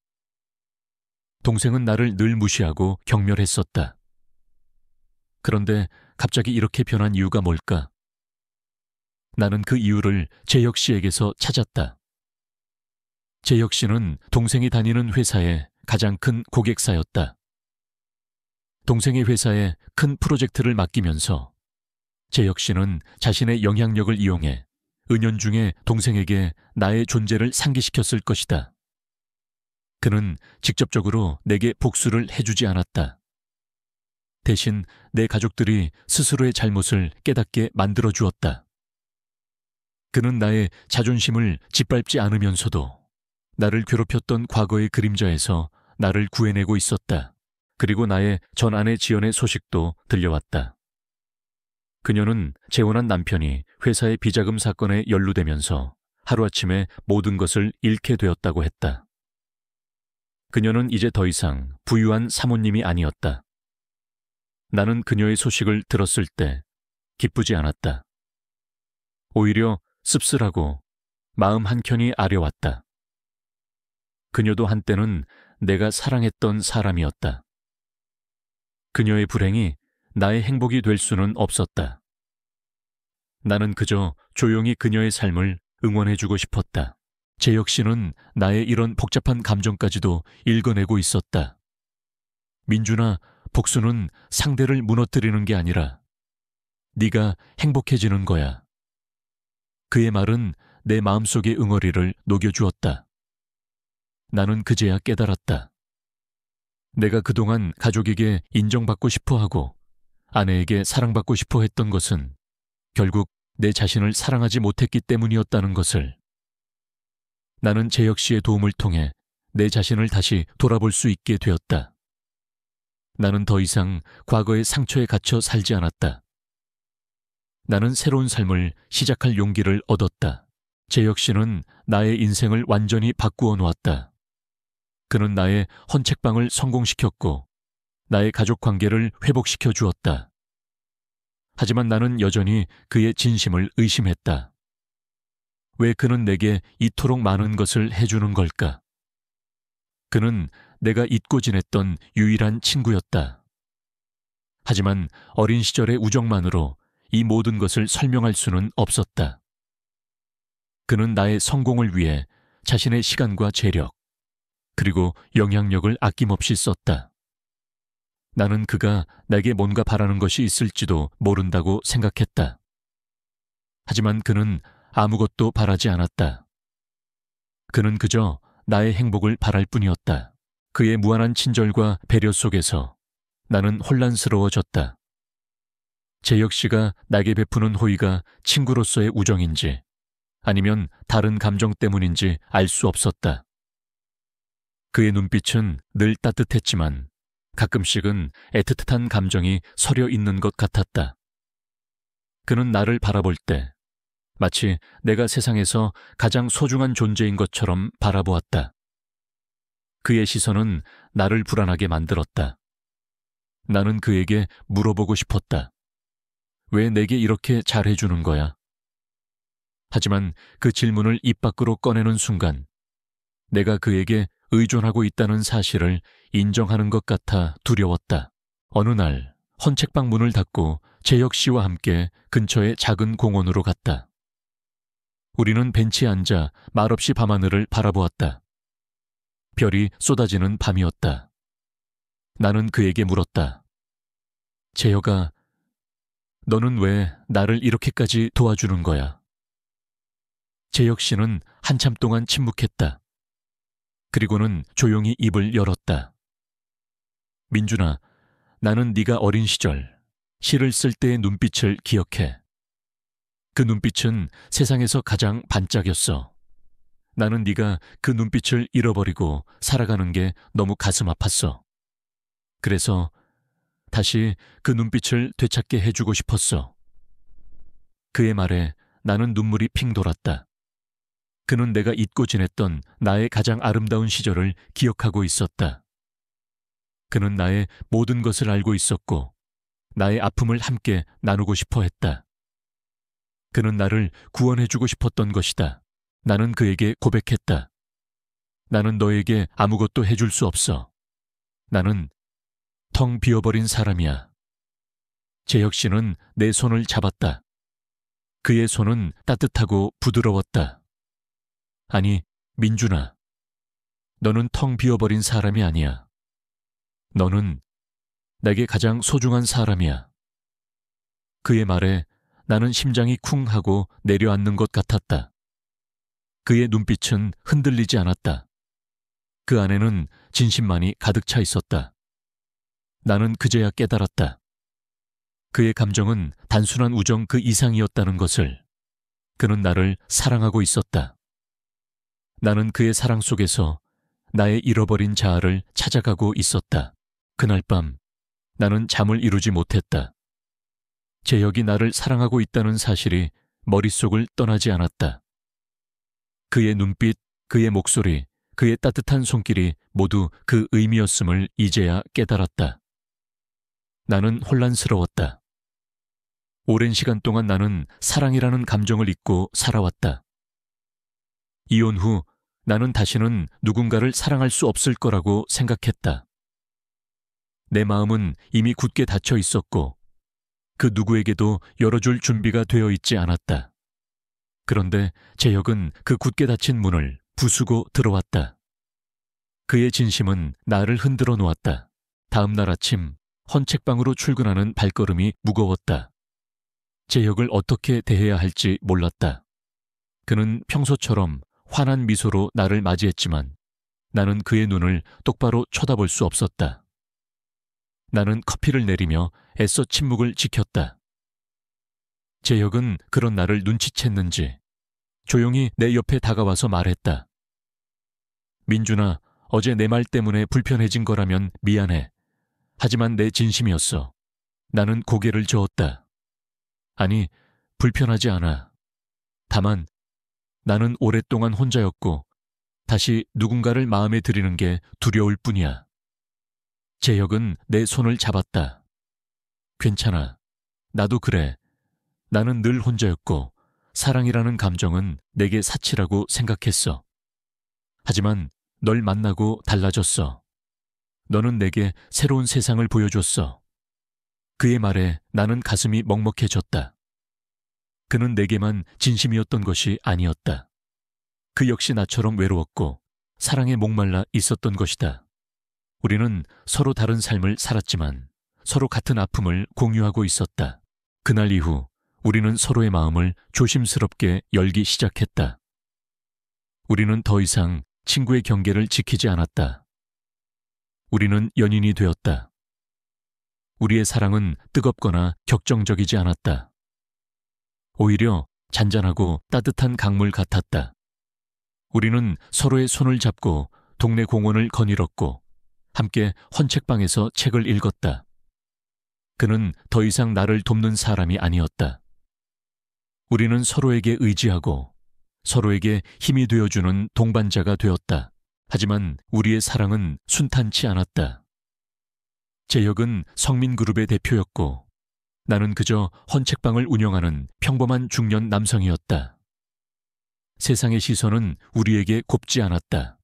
동생은 나를 늘 무시하고 경멸했었다. 그런데 갑자기 이렇게 변한 이유가 뭘까? 나는 그 이유를 재혁 씨에게서 찾았다. 재혁 씨는 동생이 다니는 회사의 가장 큰 고객사였다. 동생의 회사에 큰 프로젝트를 맡기면서 재혁 씨는 자신의 영향력을 이용해 은연중에 동생에게 나의 존재를 상기시켰을 것이다. 그는 직접적으로 내게 복수를 해주지 않았다. 대신 내 가족들이 스스로의 잘못을 깨닫게 만들어 주었다. 그는 나의 자존심을 짓밟지 않으면서도 나를 괴롭혔던 과거의 그림자에서 나를 구해내고 있었다. 그리고 나의 전 아내 지연의 소식도 들려왔다. 그녀는 재혼한 남편이 회사의 비자금 사건에 연루되면서 하루아침에 모든 것을 잃게 되었다고 했다. 그녀는 이제 더 이상 부유한 사모님이 아니었다. 나는 그녀의 소식을 들었을 때 기쁘지 않았다. 오히려 씁쓸하고 마음 한켠이 아려왔다. 그녀도 한때는 내가 사랑했던 사람이었다. 그녀의 불행이 나의 행복이 될 수는 없었다. 나는 그저 조용히 그녀의 삶을 응원해주고 싶었다. 재혁 씨는 나의 이런 복잡한 감정까지도 읽어내고 있었다. 민준아, 복수는 상대를 무너뜨리는 게 아니라 네가 행복해지는 거야. 그의 말은 내 마음속의 응어리를 녹여주었다. 나는 그제야 깨달았다. 내가 그동안 가족에게 인정받고 싶어하고 아내에게 사랑받고 싶어 했던 것은 결국 내 자신을 사랑하지 못했기 때문이었다는 것을. 나는 재혁 씨의 도움을 통해 내 자신을 다시 돌아볼 수 있게 되었다. 나는 더 이상 과거의 상처에 갇혀 살지 않았다. 나는 새로운 삶을 시작할 용기를 얻었다. 재혁 씨는 나의 인생을 완전히 바꾸어 놓았다. 그는 나의 헌책방을 성공시켰고 나의 가족 관계를 회복시켜 주었다. 하지만 나는 여전히 그의 진심을 의심했다. 왜 그는 내게 이토록 많은 것을 해주는 걸까? 그는 내가 잊고 지냈던 유일한 친구였다. 하지만 어린 시절의 우정만으로 이 모든 것을 설명할 수는 없었다. 그는 나의 성공을 위해 자신의 시간과 재력, 그리고 영향력을 아낌없이 썼다. 나는 그가 내게 뭔가 바라는 것이 있을지도 모른다고 생각했다. 하지만 그는 아무것도 바라지 않았다. 그는 그저 나의 행복을 바랄 뿐이었다. 그의 무한한 친절과 배려 속에서 나는 혼란스러워졌다. 재혁 씨가 나에게 베푸는 호의가 친구로서의 우정인지 아니면 다른 감정 때문인지 알 수 없었다. 그의 눈빛은 늘 따뜻했지만 가끔씩은 애틋한 감정이 서려 있는 것 같았다. 그는 나를 바라볼 때 마치 내가 세상에서 가장 소중한 존재인 것처럼 바라보았다. 그의 시선은 나를 불안하게 만들었다. 나는 그에게 물어보고 싶었다. 왜 내게 이렇게 잘해주는 거야? 하지만 그 질문을 입 밖으로 꺼내는 순간 내가 그에게 의존하고 있다는 사실을 인정하는 것 같아 두려웠다. 어느 날 헌책방 문을 닫고 재혁 씨와 함께 근처의 작은 공원으로 갔다. 우리는 벤치에 앉아 말없이 밤하늘을 바라보았다. 별이 쏟아지는 밤이었다. 나는 그에게 물었다. 재혁아, 너는 왜 나를 이렇게까지 도와주는 거야? 재혁 씨는 한참 동안 침묵했다. 그리고는 조용히 입을 열었다. 민준아, 나는 네가 어린 시절 시를 쓸 때의 눈빛을 기억해. 그 눈빛은 세상에서 가장 반짝였어. 나는 네가 그 눈빛을 잃어버리고 살아가는 게 너무 가슴 아팠어. 그래서 다시 그 눈빛을 되찾게 해주고 싶었어. 그의 말에 나는 눈물이 핑 돌았다. 그는 내가 잊고 지냈던 나의 가장 아름다운 시절을 기억하고 있었다. 그는 나의 모든 것을 알고 있었고 나의 아픔을 함께 나누고 싶어 했다. 그는 나를 구원해주고 싶었던 것이다. 나는 그에게 고백했다. 나는 너에게 아무것도 해줄 수 없어. 나는 텅 비어버린 사람이야. 재혁 씨는 내 손을 잡았다. 그의 손은 따뜻하고 부드러웠다. 아니, 민준아. 너는 텅 비어버린 사람이 아니야. 너는 내게 가장 소중한 사람이야. 그의 말에 나는 심장이 쿵 하고 내려앉는 것 같았다. 그의 눈빛은 흔들리지 않았다. 그 안에는 진심만이 가득 차 있었다. 나는 그제야 깨달았다. 그의 감정은 단순한 우정 그 이상이었다는 것을. 그는 나를 사랑하고 있었다. 나는 그의 사랑 속에서 나의 잃어버린 자아를 찾아가고 있었다. 그날 밤 나는 잠을 이루지 못했다. 재혁이 나를 사랑하고 있다는 사실이 머릿속을 떠나지 않았다. 그의 눈빛, 그의 목소리, 그의 따뜻한 손길이 모두 그 의미였음을 이제야 깨달았다. 나는 혼란스러웠다. 오랜 시간 동안 나는 사랑이라는 감정을 잊고 살아왔다. 이혼 후 나는 다시는 누군가를 사랑할 수 없을 거라고 생각했다. 내 마음은 이미 굳게 닫혀 있었고 그 누구에게도 열어줄 준비가 되어 있지 않았다. 그런데 재혁은 그 굳게 닫힌 문을 부수고 들어왔다. 그의 진심은 나를 흔들어 놓았다. 다음 날 아침 헌책방으로 출근하는 발걸음이 무거웠다. 재혁을 어떻게 대해야 할지 몰랐다. 그는 평소처럼 환한 미소로 나를 맞이했지만 나는 그의 눈을 똑바로 쳐다볼 수 없었다. 나는 커피를 내리며 애써 침묵을 지켰다. 재혁은 그런 나를 눈치챘는지 조용히 내 옆에 다가와서 말했다. 민준아, 어제 내 말 때문에 불편해진 거라면 미안해. 하지만 내 진심이었어. 나는 고개를 저었다. 아니, 불편하지 않아. 다만 나는 오랫동안 혼자였고 다시 누군가를 마음에 들이는 게 두려울 뿐이야. 재혁은 내 손을 잡았다. 괜찮아. 나도 그래. 나는 늘 혼자였고 사랑이라는 감정은 내게 사치라고 생각했어. 하지만 널 만나고 달라졌어. 너는 내게 새로운 세상을 보여줬어. 그의 말에 나는 가슴이 먹먹해졌다. 그는 내게만 진심이었던 것이 아니었다. 그 역시 나처럼 외로웠고 사랑에 목말라 있었던 것이다. 우리는 서로 다른 삶을 살았지만 서로 같은 아픔을 공유하고 있었다. 그날 이후 우리는 서로의 마음을 조심스럽게 열기 시작했다. 우리는 더 이상 친구의 경계를 지키지 않았다. 우리는 연인이 되었다. 우리의 사랑은 뜨겁거나 격정적이지 않았다. 오히려 잔잔하고 따뜻한 강물 같았다. 우리는 서로의 손을 잡고 동네 공원을 거닐었고 함께 헌책방에서 책을 읽었다. 그는 더 이상 나를 돕는 사람이 아니었다. 우리는 서로에게 의지하고 서로에게 힘이 되어주는 동반자가 되었다. 하지만 우리의 사랑은 순탄치 않았다. 재혁은 성민그룹의 대표였고 나는 그저 헌책방을 운영하는 평범한 중년 남성이었다. 세상의 시선은 우리에게 곱지 않았다.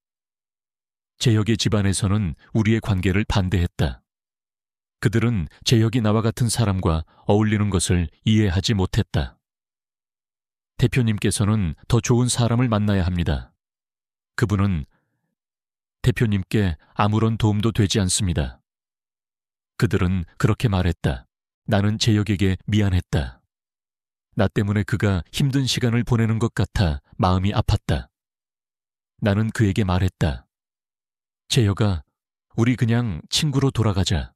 재혁의 집안에서는 우리의 관계를 반대했다. 그들은 재혁이 나와 같은 사람과 어울리는 것을 이해하지 못했다. 대표님께서는 더 좋은 사람을 만나야 합니다. 그분은 대표님께 아무런 도움도 되지 않습니다. 그들은 그렇게 말했다. 나는 재혁에게 미안했다. 나 때문에 그가 힘든 시간을 보내는 것 같아 마음이 아팠다. 나는 그에게 말했다. 재혁아, 우리 그냥 친구로 돌아가자.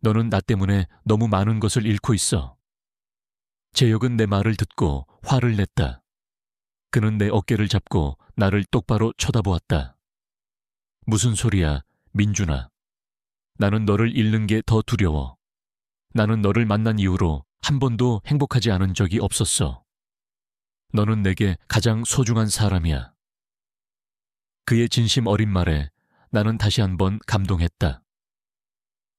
너는 나 때문에 너무 많은 것을 잃고 있어. 재혁은 내 말을 듣고 화를 냈다. 그는 내 어깨를 잡고 나를 똑바로 쳐다보았다. 무슨 소리야, 민준아. 나는 너를 잃는 게 더 두려워. 나는 너를 만난 이후로 한 번도 행복하지 않은 적이 없었어. 너는 내게 가장 소중한 사람이야. 그의 진심 어린 말에 나는 다시 한번 감동했다.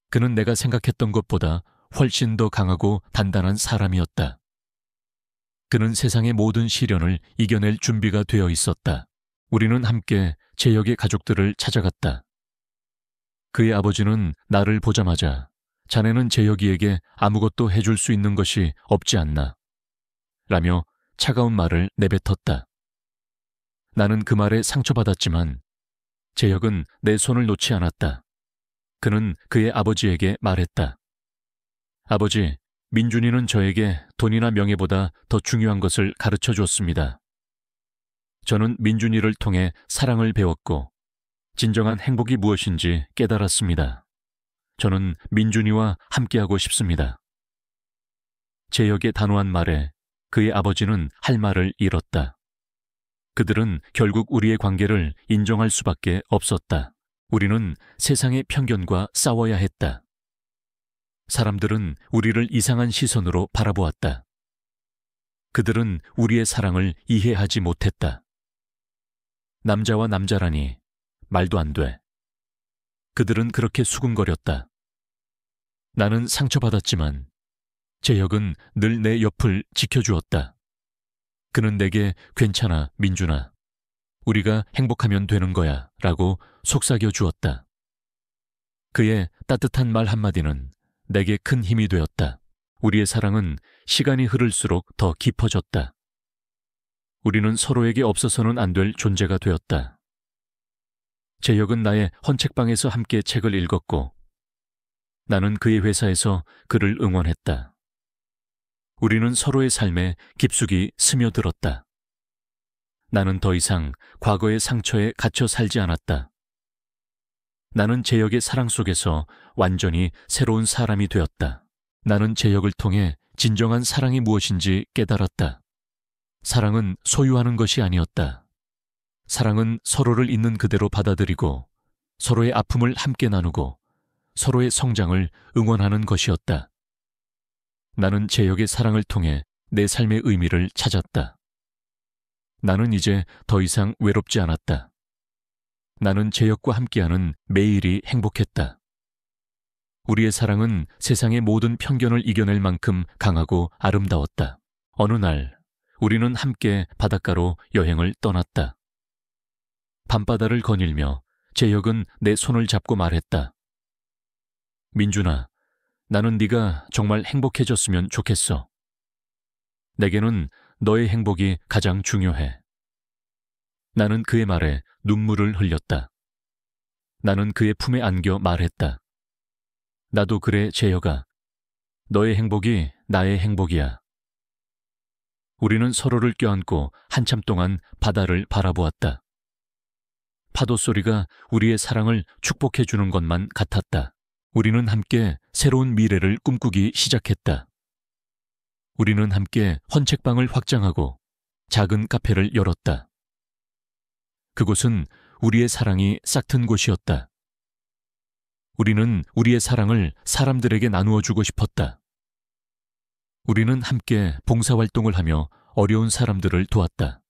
그는 내가 생각했던 것보다 훨씬 더 강하고 단단한 사람이었다. 그는 세상의 모든 시련을 이겨낼 준비가 되어 있었다. 우리는 함께 재혁의 가족들을 찾아갔다. 그의 아버지는 나를 보자마자 자네는 재혁이에게 아무것도 해줄 수 있는 것이 없지 않나? 라며 차가운 말을 내뱉었다. 나는 그 말에 상처받았지만 재혁은 내 손을 놓지 않았다. 그는 그의 아버지에게 말했다. 아버지, 민준이는 저에게 돈이나 명예보다 더 중요한 것을 가르쳐 주었습니다. 저는 민준이를 통해 사랑을 배웠고 진정한 행복이 무엇인지 깨달았습니다. 저는 민준이와 함께하고 싶습니다. 재혁의 단호한 말에 그의 아버지는 할 말을 잃었다. 그들은 결국 우리의 관계를 인정할 수밖에 없었다. 우리는 세상의 편견과 싸워야 했다. 사람들은 우리를 이상한 시선으로 바라보았다. 그들은 우리의 사랑을 이해하지 못했다. 남자와 남자라니 말도 안 돼. 그들은 그렇게 수군거렸다. 나는 상처받았지만 재혁은 늘 내 옆을 지켜주었다. 그는 내게 괜찮아, 민준아. 우리가 행복하면 되는 거야 라고 속삭여 주었다. 그의 따뜻한 말 한마디는 내게 큰 힘이 되었다. 우리의 사랑은 시간이 흐를수록 더 깊어졌다. 우리는 서로에게 없어서는 안 될 존재가 되었다. 재혁은 나의 헌책방에서 함께 책을 읽었고 나는 그의 회사에서 그를 응원했다. 우리는 서로의 삶에 깊숙이 스며들었다. 나는 더 이상 과거의 상처에 갇혀 살지 않았다. 나는 재혁의 사랑 속에서 완전히 새로운 사람이 되었다. 나는 재혁을 통해 진정한 사랑이 무엇인지 깨달았다. 사랑은 소유하는 것이 아니었다. 사랑은 서로를 있는 그대로 받아들이고 서로의 아픔을 함께 나누고 서로의 성장을 응원하는 것이었다. 나는 재혁의 사랑을 통해 내 삶의 의미를 찾았다. 나는 이제 더 이상 외롭지 않았다. 나는 재혁과 함께하는 매일이 행복했다. 우리의 사랑은 세상의 모든 편견을 이겨낼 만큼 강하고 아름다웠다. 어느 날 우리는 함께 바닷가로 여행을 떠났다. 밤바다를 거닐며 재혁은 내 손을 잡고 말했다. 민준아, 나는 네가 정말 행복해졌으면 좋겠어. 내게는 너의 행복이 가장 중요해. 나는 그의 말에 눈물을 흘렸다. 나는 그의 품에 안겨 말했다. 나도 그래, 재혁아. 너의 행복이 나의 행복이야. 우리는 서로를 껴안고 한참 동안 바다를 바라보았다. 파도 소리가 우리의 사랑을 축복해 주는 것만 같았다. 우리는 함께 새로운 미래를 꿈꾸기 시작했다. 우리는 함께 헌책방을 확장하고 작은 카페를 열었다. 그곳은 우리의 사랑이 싹튼 곳이었다. 우리는 우리의 사랑을 사람들에게 나누어 주고 싶었다. 우리는 함께 봉사활동을 하며 어려운 사람들을 도왔다.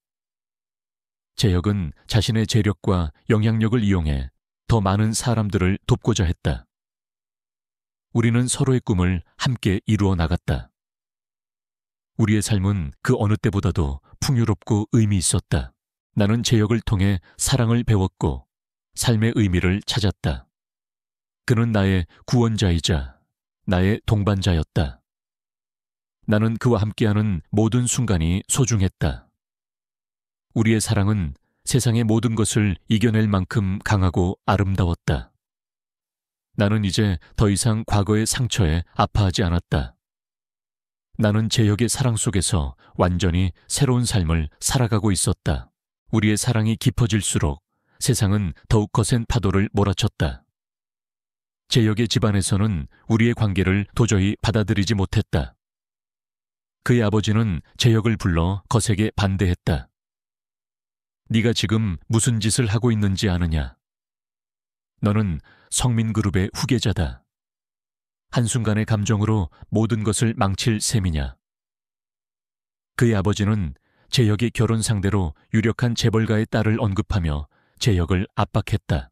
재혁은 자신의 재력과 영향력을 이용해 더 많은 사람들을 돕고자 했다. 우리는 서로의 꿈을 함께 이루어 나갔다. 우리의 삶은 그 어느 때보다도 풍요롭고 의미 있었다. 나는 재혁을 통해 사랑을 배웠고 삶의 의미를 찾았다. 그는 나의 구원자이자 나의 동반자였다. 나는 그와 함께하는 모든 순간이 소중했다. 우리의 사랑은 세상의 모든 것을 이겨낼 만큼 강하고 아름다웠다. 나는 이제 더 이상 과거의 상처에 아파하지 않았다. 나는 재혁의 사랑 속에서 완전히 새로운 삶을 살아가고 있었다. 우리의 사랑이 깊어질수록 세상은 더욱 거센 파도를 몰아쳤다. 재혁의 집안에서는 우리의 관계를 도저히 받아들이지 못했다. 그의 아버지는 재혁을 불러 거세게 반대했다. 네가 지금 무슨 짓을 하고 있는지 아느냐? 너는 성민그룹의 후계자다. 한순간의 감정으로 모든 것을 망칠 셈이냐? 그의 아버지는 재혁의 결혼 상대로 유력한 재벌가의 딸을 언급하며 재혁을 압박했다.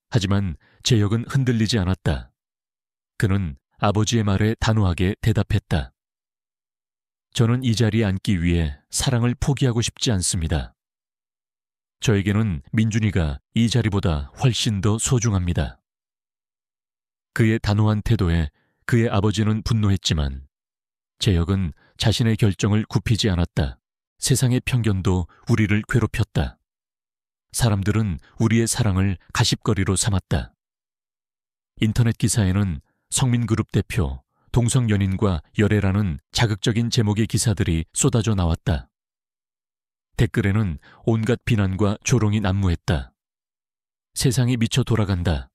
하지만 재혁은 흔들리지 않았다. 그는 아버지의 말에 단호하게 대답했다. 저는 이 자리에 앉기 위해 사랑을 포기하고 싶지 않습니다. 저에게는 민준이가 이 자리보다 훨씬 더 소중합니다. 그의 단호한 태도에 그의 아버지는 분노했지만 재혁은 자신의 결정을 굽히지 않았다. 세상의 편견도 우리를 괴롭혔다. 사람들은 우리의 사랑을 가십거리로 삼았다. 인터넷 기사에는 성민그룹 대표, 동성연인과 열애라는 자극적인 제목의 기사들이 쏟아져 나왔다. 댓글에는 온갖 비난과 조롱이 난무했다. 세상이 미쳐 돌아간다.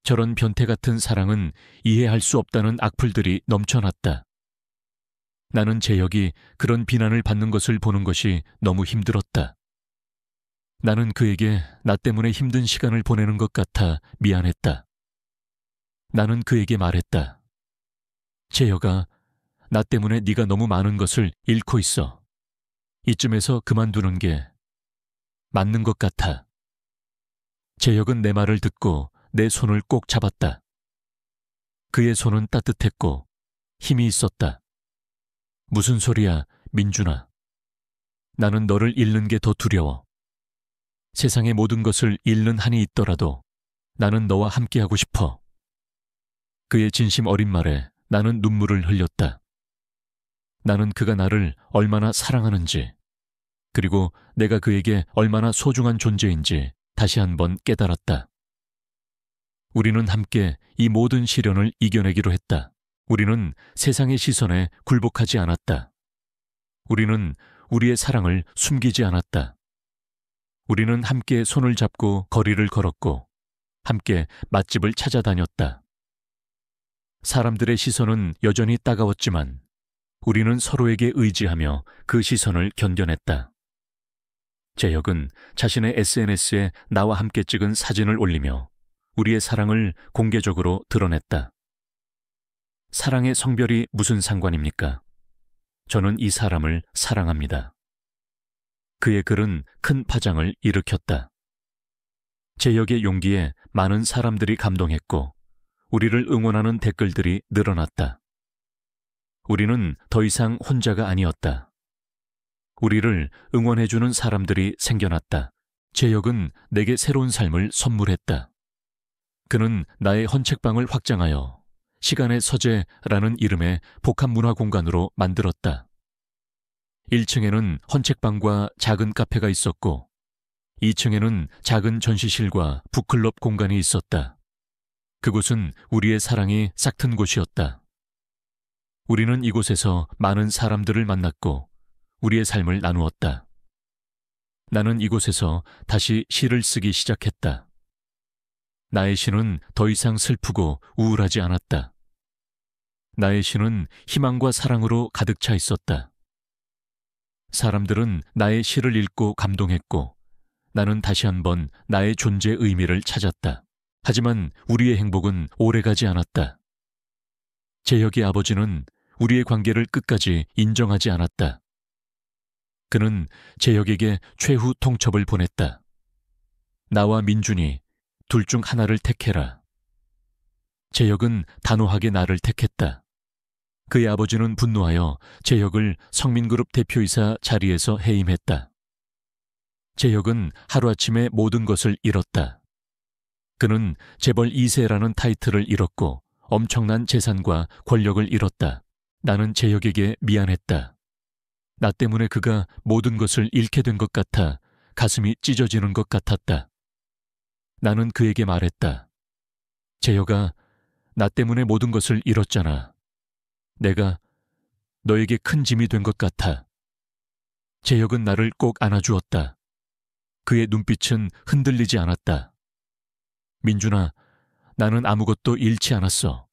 저런 변태 같은 사랑은 이해할 수 없다는 악플들이 넘쳐났다. 나는 재혁이 그런 비난을 받는 것을 보는 것이 너무 힘들었다. 나는 그에게 나 때문에 힘든 시간을 보내는 것 같아 미안했다. 나는 그에게 말했다. 재혁아, 나 때문에 네가 너무 많은 것을 잃고 있어. 이쯤에서 그만두는 게 맞는 것 같아. 재혁은 내 말을 듣고 내 손을 꼭 잡았다. 그의 손은 따뜻했고 힘이 있었다. 무슨 소리야, 민준아. 나는 너를 잃는 게 더 두려워. 세상의 모든 것을 잃는 한이 있더라도 나는 너와 함께하고 싶어. 그의 진심 어린 말에 나는 눈물을 흘렸다. 나는 그가 나를 얼마나 사랑하는지, 그리고 내가 그에게 얼마나 소중한 존재인지 다시 한번 깨달았다. 우리는 함께 이 모든 시련을 이겨내기로 했다. 우리는 세상의 시선에 굴복하지 않았다. 우리는 우리의 사랑을 숨기지 않았다. 우리는 함께 손을 잡고 거리를 걸었고 함께 맛집을 찾아다녔다. 사람들의 시선은 여전히 따가웠지만 우리는 서로에게 의지하며 그 시선을 견뎌냈다. 재혁은 자신의 SNS에 나와 함께 찍은 사진을 올리며 우리의 사랑을 공개적으로 드러냈다. 사랑의 성별이 무슨 상관입니까? 저는 이 사람을 사랑합니다. 그의 글은 큰 파장을 일으켰다. 재혁의 용기에 많은 사람들이 감동했고 우리를 응원하는 댓글들이 늘어났다. 우리는 더 이상 혼자가 아니었다. 우리를 응원해주는 사람들이 생겨났다. 재혁은 내게 새로운 삶을 선물했다. 그는 나의 헌책방을 확장하여 시간의 서재라는 이름의 복합문화공간으로 만들었다. 1층에는 헌책방과 작은 카페가 있었고 2층에는 작은 전시실과 북클럽 공간이 있었다. 그곳은 우리의 사랑이 싹튼 곳이었다. 우리는 이곳에서 많은 사람들을 만났고 우리의 삶을 나누었다. 나는 이곳에서 다시 시를 쓰기 시작했다. 나의 시는 더 이상 슬프고 우울하지 않았다. 나의 시는 희망과 사랑으로 가득 차 있었다. 사람들은 나의 시를 읽고 감동했고 나는 다시 한번 나의 존재의 의미를 찾았다. 하지만 우리의 행복은 오래가지 않았다. 재혁의 아버지는 우리의 관계를 끝까지 인정하지 않았다. 그는 재혁에게 최후 통첩을 보냈다. 나와 민준이 둘 중 하나를 택해라. 재혁은 단호하게 나를 택했다. 그의 아버지는 분노하여 재혁을 성민그룹 대표이사 자리에서 해임했다. 재혁은 하루아침에 모든 것을 잃었다. 그는 재벌 2세라는 타이틀을 잃었고 엄청난 재산과 권력을 잃었다. 나는 재혁에게 미안했다. 나 때문에 그가 모든 것을 잃게 된 것 같아 가슴이 찢어지는 것 같았다. 나는 그에게 말했다. 재혁아, 나 때문에 모든 것을 잃었잖아. 내가 너에게 큰 짐이 된 것 같아. 재혁은 나를 꼭 안아주었다. 그의 눈빛은 흔들리지 않았다. 민준아, 나는 아무것도 잃지 않았어.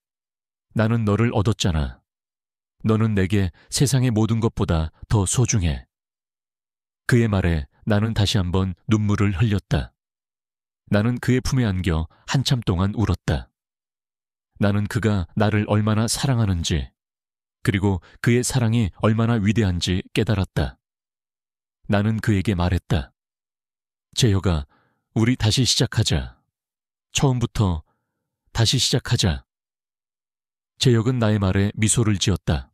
나는 너를 얻었잖아. 너는 내게 세상의 모든 것보다 더 소중해. 그의 말에 나는 다시 한번 눈물을 흘렸다. 나는 그의 품에 안겨 한참 동안 울었다. 나는 그가 나를 얼마나 사랑하는지, 그리고 그의 사랑이 얼마나 위대한지 깨달았다. 나는 그에게 말했다. 재혁아, 우리 다시 시작하자. 처음부터 다시 시작하자. 재혁은 나의 말에 미소를 지었다.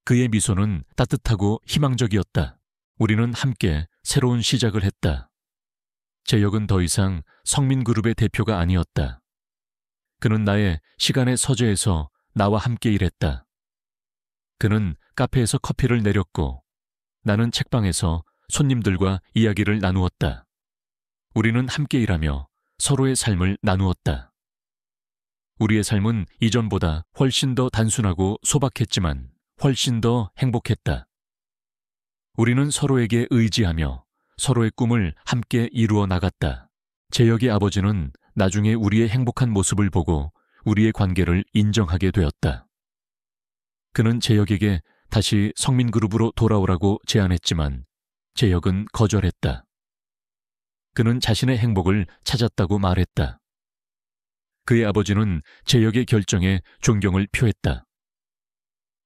그의 미소는 따뜻하고 희망적이었다. 우리는 함께 새로운 시작을 했다. 재혁은 더 이상 성민그룹의 대표가 아니었다. 그는 나의 시간의 서재에서 나와 함께 일했다. 그는 카페에서 커피를 내렸고 나는 책방에서 손님들과 이야기를 나누었다. 우리는 함께 일하며 서로의 삶을 나누었다. 우리의 삶은 이전보다 훨씬 더 단순하고 소박했지만 훨씬 더 행복했다. 우리는 서로에게 의지하며 서로의 꿈을 함께 이루어 나갔다. 재혁의 아버지는 나중에 우리의 행복한 모습을 보고 우리의 관계를 인정하게 되었다. 그는 재혁에게 다시 성민그룹으로 돌아오라고 제안했지만 재혁은 거절했다. 그는 자신의 행복을 찾았다고 말했다. 그의 아버지는 재혁의 결정에 존경을 표했다.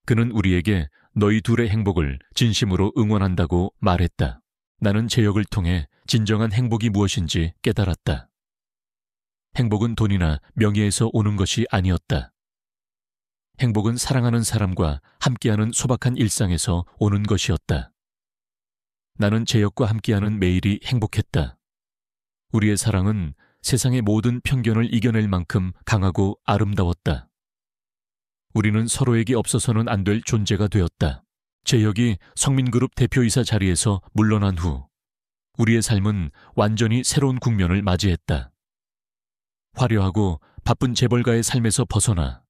그는 우리에게 너희 둘의 행복을 진심으로 응원한다고 말했다. 나는 재혁을 통해 진정한 행복이 무엇인지 깨달았다. 행복은 돈이나 명예에서 오는 것이 아니었다. 행복은 사랑하는 사람과 함께하는 소박한 일상에서 오는 것이었다. 나는 재혁과 함께하는 매일이 행복했다. 우리의 사랑은 세상의 모든 편견을 이겨낼 만큼 강하고 아름다웠다. 우리는 서로에게 없어서는 안 될 존재가 되었다. 재혁이 성민그룹 대표이사 자리에서 물러난 후 우리의 삶은 완전히 새로운 국면을 맞이했다. 화려하고 바쁜 재벌가의 삶에서 벗어나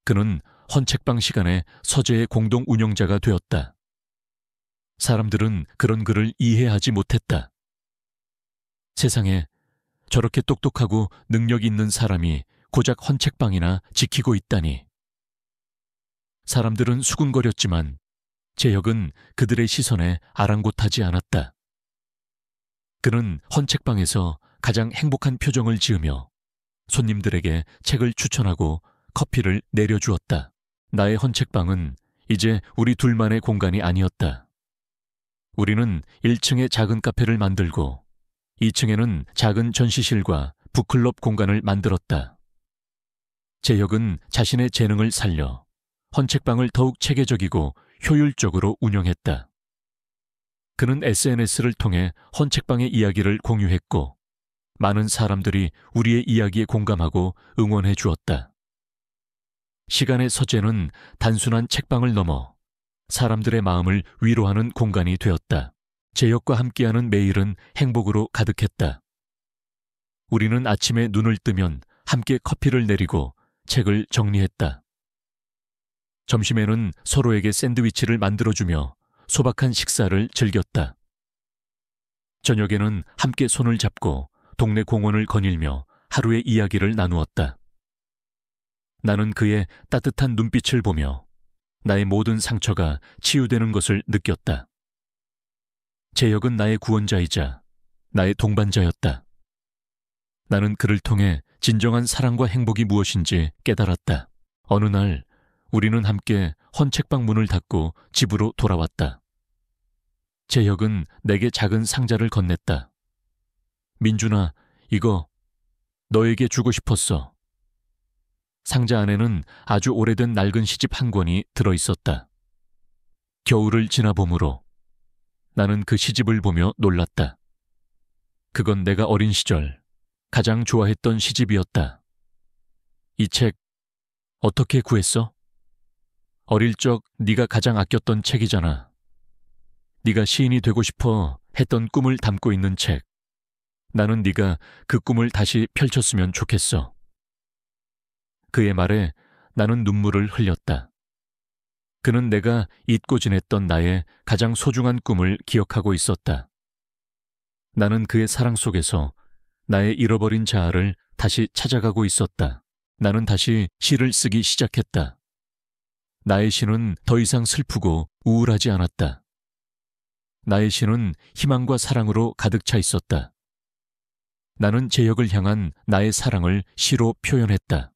그는 헌책방 시간에 서재의 공동 운영자가 되었다. 사람들은 그런 그를 이해하지 못했다. 세상에 저렇게 똑똑하고 능력 있는 사람이 고작 헌책방이나 지키고 있다니. 사람들은 수군거렸지만 재혁은 그들의 시선에 아랑곳하지 않았다. 그는 헌책방에서 가장 행복한 표정을 지으며 손님들에게 책을 추천하고 커피를 내려주었다. 나의 헌책방은 이제 우리 둘만의 공간이 아니었다. 우리는 1층에 작은 카페를 만들고 2층에는 작은 전시실과 북클럽 공간을 만들었다. 재혁은 자신의 재능을 살려 헌책방을 더욱 체계적이고 효율적으로 운영했다. 그는 SNS를 통해 헌책방의 이야기를 공유했고 많은 사람들이 우리의 이야기에 공감하고 응원해 주었다. 시간의 서재는 단순한 책방을 넘어 사람들의 마음을 위로하는 공간이 되었다. 재혁과 함께하는 매일은 행복으로 가득했다. 우리는 아침에 눈을 뜨면 함께 커피를 내리고 책을 정리했다. 점심에는 서로에게 샌드위치를 만들어주며 소박한 식사를 즐겼다. 저녁에는 함께 손을 잡고 동네 공원을 거닐며 하루의 이야기를 나누었다. 나는 그의 따뜻한 눈빛을 보며 나의 모든 상처가 치유되는 것을 느꼈다. 재혁은 나의 구원자이자 나의 동반자였다. 나는 그를 통해 진정한 사랑과 행복이 무엇인지 깨달았다. 어느 날 우리는 함께 헌책방 문을 닫고 집으로 돌아왔다. 재혁은 내게 작은 상자를 건넸다. 민준아, 이거 너에게 주고 싶었어. 상자 안에는 아주 오래된 낡은 시집 한 권이 들어있었다. 겨울을 지나 봄으로 나는 그 시집을 보며 놀랐다. 그건 내가 어린 시절 가장 좋아했던 시집이었다. 이 책 어떻게 구했어? 어릴 적 네가 가장 아꼈던 책이잖아. 네가 시인이 되고 싶어 했던 꿈을 담고 있는 책. 나는 네가 그 꿈을 다시 펼쳤으면 좋겠어. 그의 말에 나는 눈물을 흘렸다. 그는 내가 잊고 지냈던 나의 가장 소중한 꿈을 기억하고 있었다. 나는 그의 사랑 속에서 나의 잃어버린 자아를 다시 찾아가고 있었다. 나는 다시 시를 쓰기 시작했다. 나의 시는 더 이상 슬프고 우울하지 않았다. 나의 시는 희망과 사랑으로 가득 차 있었다. 나는 재혁을 향한 나의 사랑을 시로 표현했다.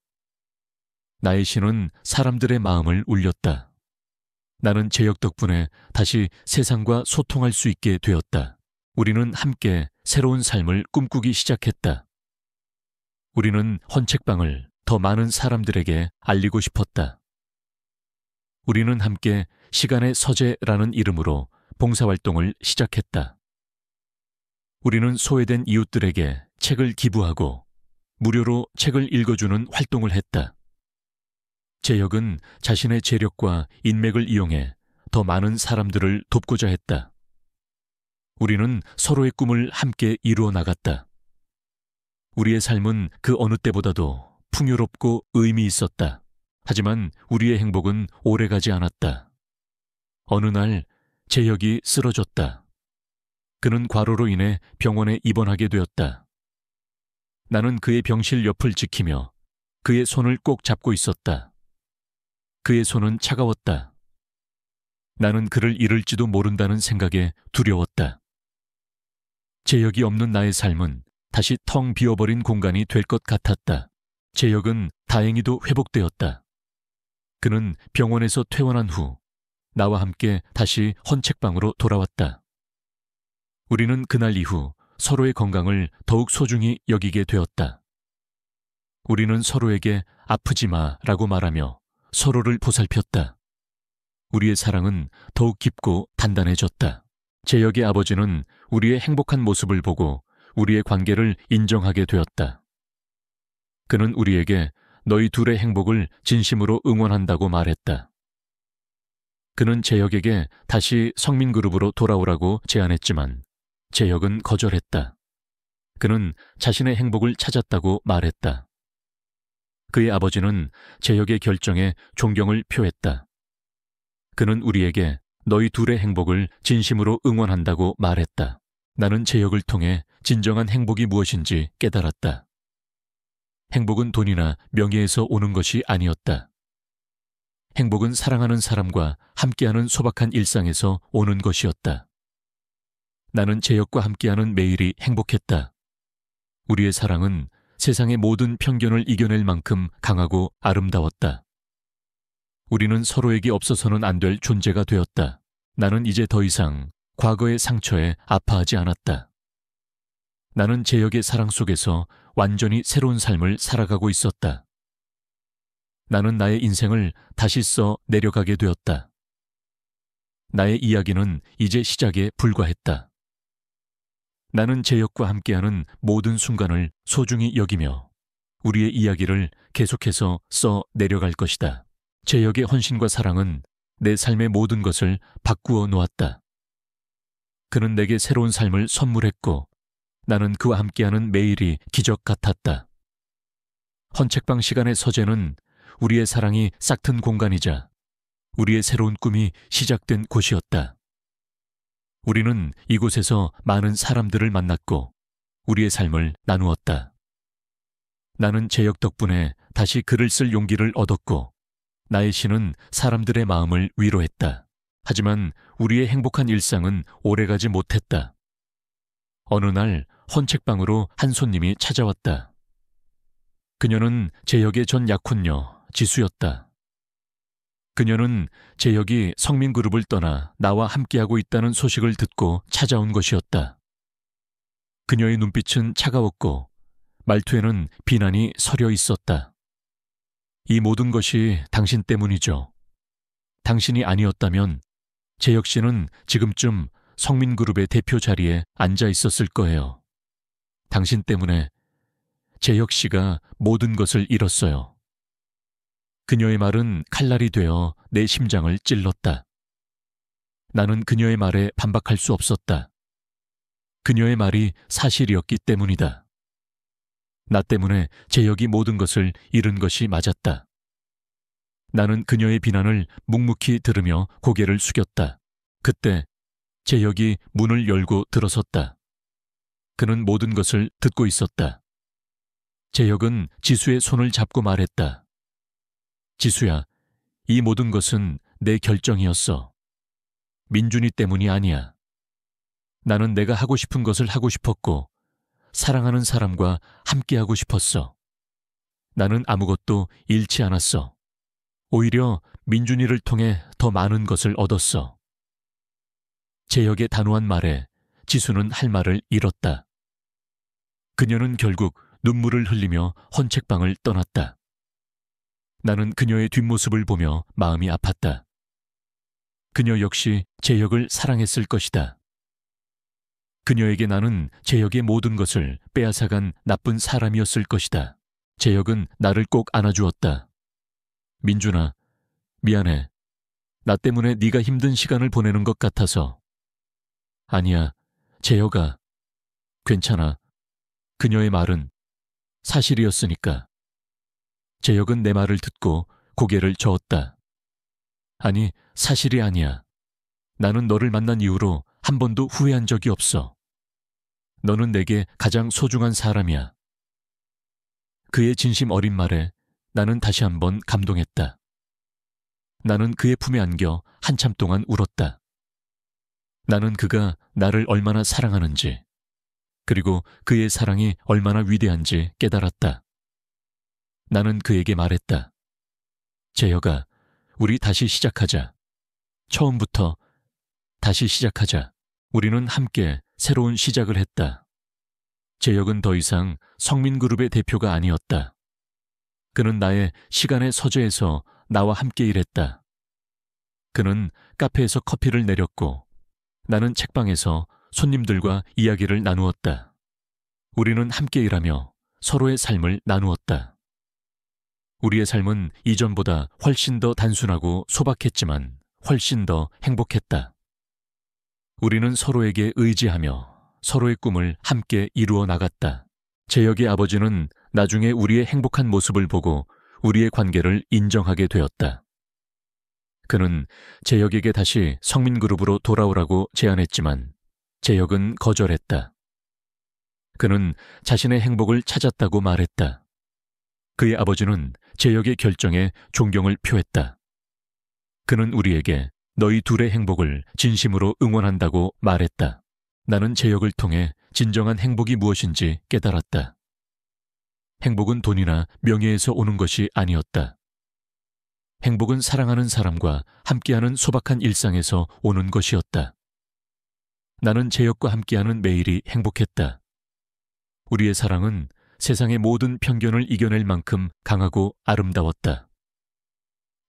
나의 시는 사람들의 마음을 울렸다. 나는 재혁 덕분에 다시 세상과 소통할 수 있게 되었다. 우리는 함께 새로운 삶을 꿈꾸기 시작했다. 우리는 헌책방을 더 많은 사람들에게 알리고 싶었다. 우리는 함께 시간의 서재라는 이름으로 봉사활동을 시작했다. 우리는 소외된 이웃들에게 책을 기부하고 무료로 책을 읽어주는 활동을 했다. 재혁은 자신의 재력과 인맥을 이용해 더 많은 사람들을 돕고자 했다. 우리는 서로의 꿈을 함께 이루어 나갔다. 우리의 삶은 그 어느 때보다도 풍요롭고 의미 있었다. 하지만 우리의 행복은 오래가지 않았다. 어느 날 재혁이 쓰러졌다. 그는 과로로 인해 병원에 입원하게 되었다. 나는 그의 병실 옆을 지키며 그의 손을 꼭 잡고 있었다. 그의 손은 차가웠다. 나는 그를 잃을지도 모른다는 생각에 두려웠다. 재혁이 없는 나의 삶은 다시 텅 비어버린 공간이 될 것 같았다. 재혁은 다행히도 회복되었다. 그는 병원에서 퇴원한 후 나와 함께 다시 헌책방으로 돌아왔다. 우리는 그날 이후 서로의 건강을 더욱 소중히 여기게 되었다. 우리는 서로에게 아프지 마라고 말하며 서로를 보살폈다. 우리의 사랑은 더욱 깊고 단단해졌다. 재혁의 아버지는 우리의 행복한 모습을 보고 우리의 관계를 인정하게 되었다. 그는 우리에게 너희 둘의 행복을 진심으로 응원한다고 말했다. 그는 재혁에게 다시 성민그룹으로 돌아오라고 제안했지만 재혁은 거절했다. 그는 자신의 행복을 찾았다고 말했다. 그의 아버지는 재혁의 결정에 존경을 표했다. 그는 우리에게 너희 둘의 행복을 진심으로 응원한다고 말했다. 나는 재혁을 통해 진정한 행복이 무엇인지 깨달았다. 행복은 돈이나 명예에서 오는 것이 아니었다. 행복은 사랑하는 사람과 함께하는 소박한 일상에서 오는 것이었다. 나는 재혁과 함께하는 매일이 행복했다. 우리의 사랑은 세상의 모든 편견을 이겨낼 만큼 강하고 아름다웠다. 우리는 서로에게 없어서는 안 될 존재가 되었다. 나는 이제 더 이상 과거의 상처에 아파하지 않았다. 나는 재혁의 사랑 속에서 완전히 새로운 삶을 살아가고 있었다. 나는 나의 인생을 다시 써 내려가게 되었다. 나의 이야기는 이제 시작에 불과했다. 나는 재혁과 함께하는 모든 순간을 소중히 여기며 우리의 이야기를 계속해서 써 내려갈 것이다. 재혁의 헌신과 사랑은 내 삶의 모든 것을 바꾸어 놓았다. 그는 내게 새로운 삶을 선물했고 나는 그와 함께하는 매일이 기적 같았다. 헌책방 시간의 서재는 우리의 사랑이 싹튼 공간이자 우리의 새로운 꿈이 시작된 곳이었다. 우리는 이곳에서 많은 사람들을 만났고 우리의 삶을 나누었다. 나는 재혁 덕분에 다시 글을 쓸 용기를 얻었고 나의 시는 사람들의 마음을 위로했다. 하지만 우리의 행복한 일상은 오래가지 못했다. 어느 날 헌책방으로 한 손님이 찾아왔다. 그녀는 재혁의 전 약혼녀 지수였다. 그녀는 재혁이 성민그룹을 떠나 나와 함께하고 있다는 소식을 듣고 찾아온 것이었다. 그녀의 눈빛은 차가웠고 말투에는 비난이 서려 있었다. 이 모든 것이 당신 때문이죠. 당신이 아니었다면 재혁 씨는 지금쯤 성민그룹의 대표 자리에 앉아 있었을 거예요. 당신 때문에 재혁 씨가 모든 것을 잃었어요. 그녀의 말은 칼날이 되어 내 심장을 찔렀다. 나는 그녀의 말에 반박할 수 없었다. 그녀의 말이 사실이었기 때문이다. 나 때문에 재혁이 모든 것을 잃은 것이 맞았다. 나는 그녀의 비난을 묵묵히 들으며 고개를 숙였다. 그때 재혁이 문을 열고 들어섰다. 그는 모든 것을 듣고 있었다. 재혁은 지수의 손을 잡고 말했다. 지수야, 이 모든 것은 내 결정이었어. 민준이 때문이 아니야. 나는 내가 하고 싶은 것을 하고 싶었고 사랑하는 사람과 함께하고 싶었어. 나는 아무것도 잃지 않았어. 오히려 민준이를 통해 더 많은 것을 얻었어. 재혁의 단호한 말에 지수는 할 말을 잃었다. 그녀는 결국 눈물을 흘리며 헌책방을 떠났다. 나는 그녀의 뒷모습을 보며 마음이 아팠다. 그녀 역시 재혁을 사랑했을 것이다. 그녀에게 나는 재혁의 모든 것을 빼앗아간 나쁜 사람이었을 것이다. 재혁은 나를 꼭 안아주었다. 민준아, 미안해. 나 때문에 네가 힘든 시간을 보내는 것 같아서. 아니야, 재혁아. 괜찮아. 그녀의 말은 사실이었으니까. 재혁은 내 말을 듣고 고개를 저었다. 아니, 사실이 아니야. 나는 너를 만난 이후로 한 번도 후회한 적이 없어. 너는 내게 가장 소중한 사람이야. 그의 진심 어린 말에 나는 다시 한번 감동했다. 나는 그의 품에 안겨 한참 동안 울었다. 나는 그가 나를 얼마나 사랑하는지, 그리고 그의 사랑이 얼마나 위대한지 깨달았다. 나는 그에게 말했다. 재혁아, 우리 다시 시작하자. 처음부터 다시 시작하자. 우리는 함께 새로운 시작을 했다. 재혁은 더 이상 성민그룹의 대표가 아니었다. 그는 나의 시간의 서재에서 나와 함께 일했다. 그는 카페에서 커피를 내렸고 나는 책방에서 손님들과 이야기를 나누었다. 우리는 함께 일하며 서로의 삶을 나누었다. 우리의 삶은 이전보다 훨씬 더 단순하고 소박했지만 훨씬 더 행복했다. 우리는 서로에게 의지하며 서로의 꿈을 함께 이루어 나갔다. 재혁의 아버지는 나중에 우리의 행복한 모습을 보고 우리의 관계를 인정하게 되었다. 그는 재혁에게 다시 성민그룹으로 돌아오라고 제안했지만 재혁은 거절했다. 그는 자신의 행복을 찾았다고 말했다. 그의 아버지는 재혁의 결정에 존경을 표했다. 그는 우리에게 너희 둘의 행복을 진심으로 응원한다고 말했다. 나는 재혁을 통해 진정한 행복이 무엇인지 깨달았다. 행복은 돈이나 명예에서 오는 것이 아니었다. 행복은 사랑하는 사람과 함께하는 소박한 일상에서 오는 것이었다. 나는 재혁과 함께하는 매일이 행복했다. 우리의 사랑은 세상의 모든 편견을 이겨낼 만큼 강하고 아름다웠다.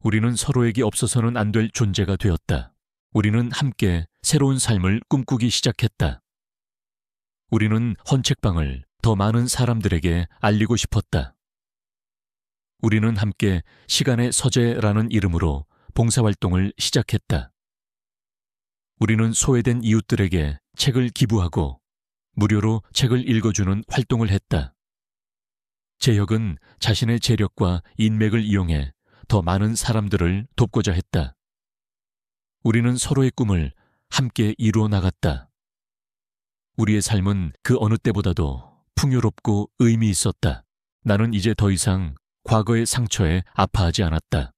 우리는 서로에게 없어서는 안 될 존재가 되었다. 우리는 함께 새로운 삶을 꿈꾸기 시작했다. 우리는 헌책방을 더 많은 사람들에게 알리고 싶었다. 우리는 함께 시간의 서재라는 이름으로 봉사활동을 시작했다. 우리는 소외된 이웃들에게 책을 기부하고 무료로 책을 읽어주는 활동을 했다. 재혁은 자신의 재력과 인맥을 이용해 더 많은 사람들을 돕고자 했다. 우리는 서로의 꿈을 함께 이루어 나갔다. 우리의 삶은 그 어느 때보다도 풍요롭고 의미 있었다. 나는 이제 더 이상 과거의 상처에 아파하지 않았다.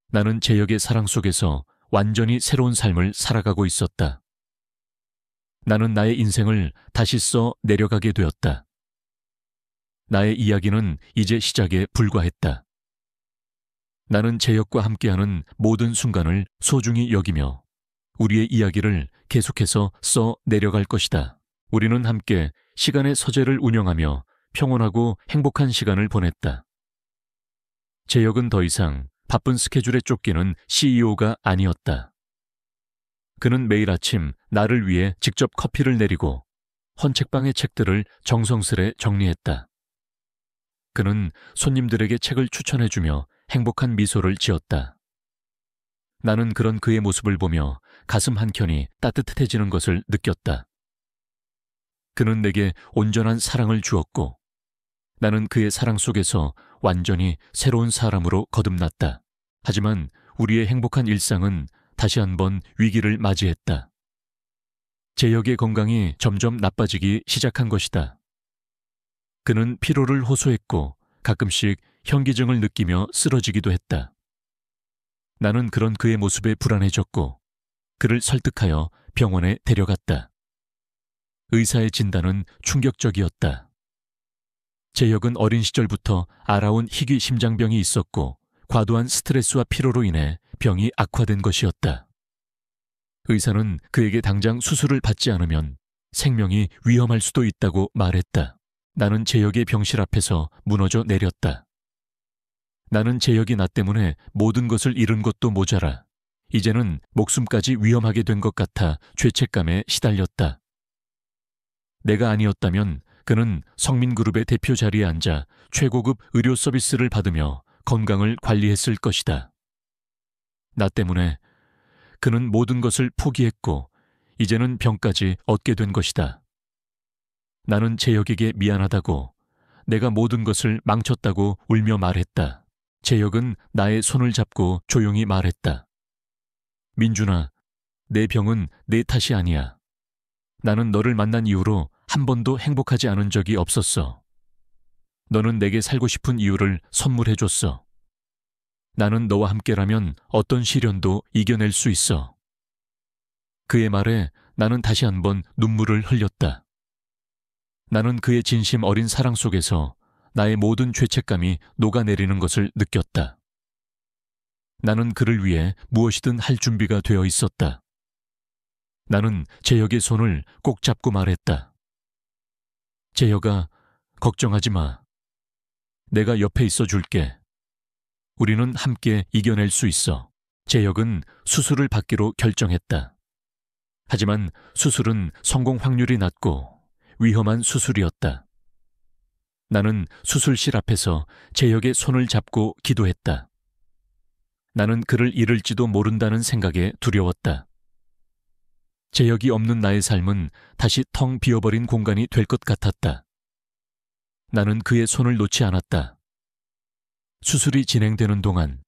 나는 재혁의 사랑 속에서 완전히 새로운 삶을 살아가고 있었다. 나는 나의 인생을 다시 써 내려가게 되었다. 나의 이야기는 이제 시작에 불과했다. 나는 재혁과 함께하는 모든 순간을 소중히 여기며 우리의 이야기를 계속해서 써 내려갈 것이다. 우리는 함께 시간의 서재를 운영하며 평온하고 행복한 시간을 보냈다. 재혁은 더 이상 바쁜 스케줄에 쫓기는 CEO가 아니었다. 그는 매일 아침 나를 위해 직접 커피를 내리고 헌책방의 책들을 정성스레 정리했다. 그는 손님들에게 책을 추천해주며 행복한 미소를 지었다. 나는 그런 그의 모습을 보며 가슴 한켠이 따뜻해지는 것을 느꼈다. 그는 내게 온전한 사랑을 주었고 나는 그의 사랑 속에서 완전히 새로운 사람으로 거듭났다. 하지만 우리의 행복한 일상은 다시 한번 위기를 맞이했다. 재혁의 건강이 점점 나빠지기 시작한 것이다. 그는 피로를 호소했고 가끔씩 현기증을 느끼며 쓰러지기도 했다. 나는 그런 그의 모습에 불안해졌고 그를 설득하여 병원에 데려갔다. 의사의 진단은 충격적이었다. 재혁은 어린 시절부터 알아온 희귀 심장병이 있었고 과도한 스트레스와 피로로 인해 병이 악화된 것이었다. 의사는 그에게 당장 수술을 받지 않으면 생명이 위험할 수도 있다고 말했다. 나는 재혁의 병실 앞에서 무너져 내렸다. 나는 재혁이 나 때문에 모든 것을 잃은 것도 모자라 이제는 목숨까지 위험하게 된 것 같아 죄책감에 시달렸다. 내가 아니었다면 그는 성민그룹의 대표 자리에 앉아 최고급 의료 서비스를 받으며 건강을 관리했을 것이다. 나 때문에 그는 모든 것을 포기했고 이제는 병까지 얻게 된 것이다. 나는 재혁에게 미안하다고, 내가 모든 것을 망쳤다고 울며 말했다. 재혁은 나의 손을 잡고 조용히 말했다. 민준아, 내 병은 내 탓이 아니야. 나는 너를 만난 이후로 한 번도 행복하지 않은 적이 없었어. 너는 내게 살고 싶은 이유를 선물해줬어. 나는 너와 함께라면 어떤 시련도 이겨낼 수 있어. 그의 말에 나는 다시 한번 눈물을 흘렸다. 나는 그의 진심 어린 사랑 속에서 나의 모든 죄책감이 녹아내리는 것을 느꼈다. 나는 그를 위해 무엇이든 할 준비가 되어 있었다. 나는 재혁의 손을 꼭 잡고 말했다. 재혁아, 걱정하지 마. 내가 옆에 있어 줄게. 우리는 함께 이겨낼 수 있어. 재혁은 수술을 받기로 결정했다. 하지만 수술은 성공 확률이 낮고 위험한 수술이었다. 나는 수술실 앞에서 재혁의 손을 잡고 기도했다. 나는 그를 잃을지도 모른다는 생각에 두려웠다. 재혁이 없는 나의 삶은 다시 텅 비어버린 공간이 될 것 같았다. 나는 그의 손을 놓지 않았다. 수술이 진행되는 동안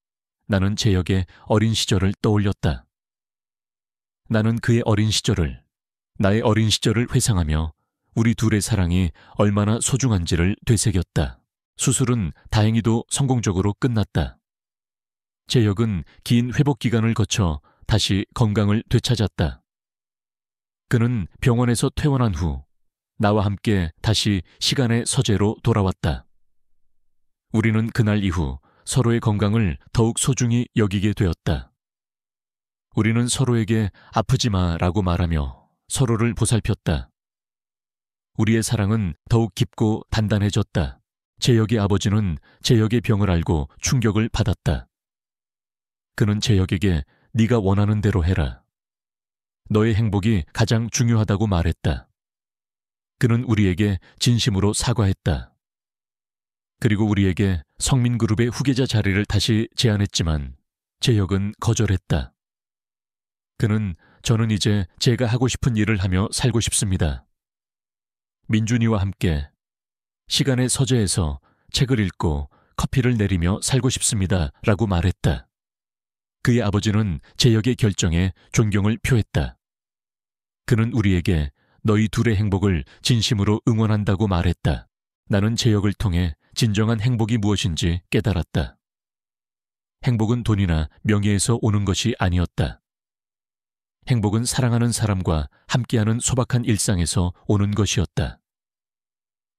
나는 재혁의 어린 시절을 떠올렸다. 나는 그의 어린 시절을, 나의 어린 시절을 회상하며 우리 둘의 사랑이 얼마나 소중한지를 되새겼다. 수술은 다행히도 성공적으로 끝났다. 재혁은 긴 회복 기간을 거쳐 다시 건강을 되찾았다. 그는 병원에서 퇴원한 후 나와 함께 다시 시간의 서재로 돌아왔다. 우리는 그날 이후 서로의 건강을 더욱 소중히 여기게 되었다. 우리는 서로에게 아프지 마라고 말하며 서로를 보살폈다. 우리의 사랑은 더욱 깊고 단단해졌다. 재혁의 아버지는 재혁의 병을 알고 충격을 받았다. 그는 재혁에게 네가 원하는 대로 해라. 너의 행복이 가장 중요하다고 말했다. 그는 우리에게 진심으로 사과했다. 그리고 우리에게 성민그룹의 후계자 자리를 다시 제안했지만 재혁은 거절했다. 그는 저는 이제 제가 하고 싶은 일을 하며 살고 싶습니다. 민준이와 함께 시간의 서재에서 책을 읽고 커피를 내리며 살고 싶습니다. 라고 말했다. 그의 아버지는 재혁의 결정에 존경을 표했다. 그는 우리에게 너희 둘의 행복을 진심으로 응원한다고 말했다. 나는 재혁을 통해 진정한 행복이 무엇인지 깨달았다. 행복은 돈이나 명예에서 오는 것이 아니었다. 행복은 사랑하는 사람과 함께하는 소박한 일상에서 오는 것이었다.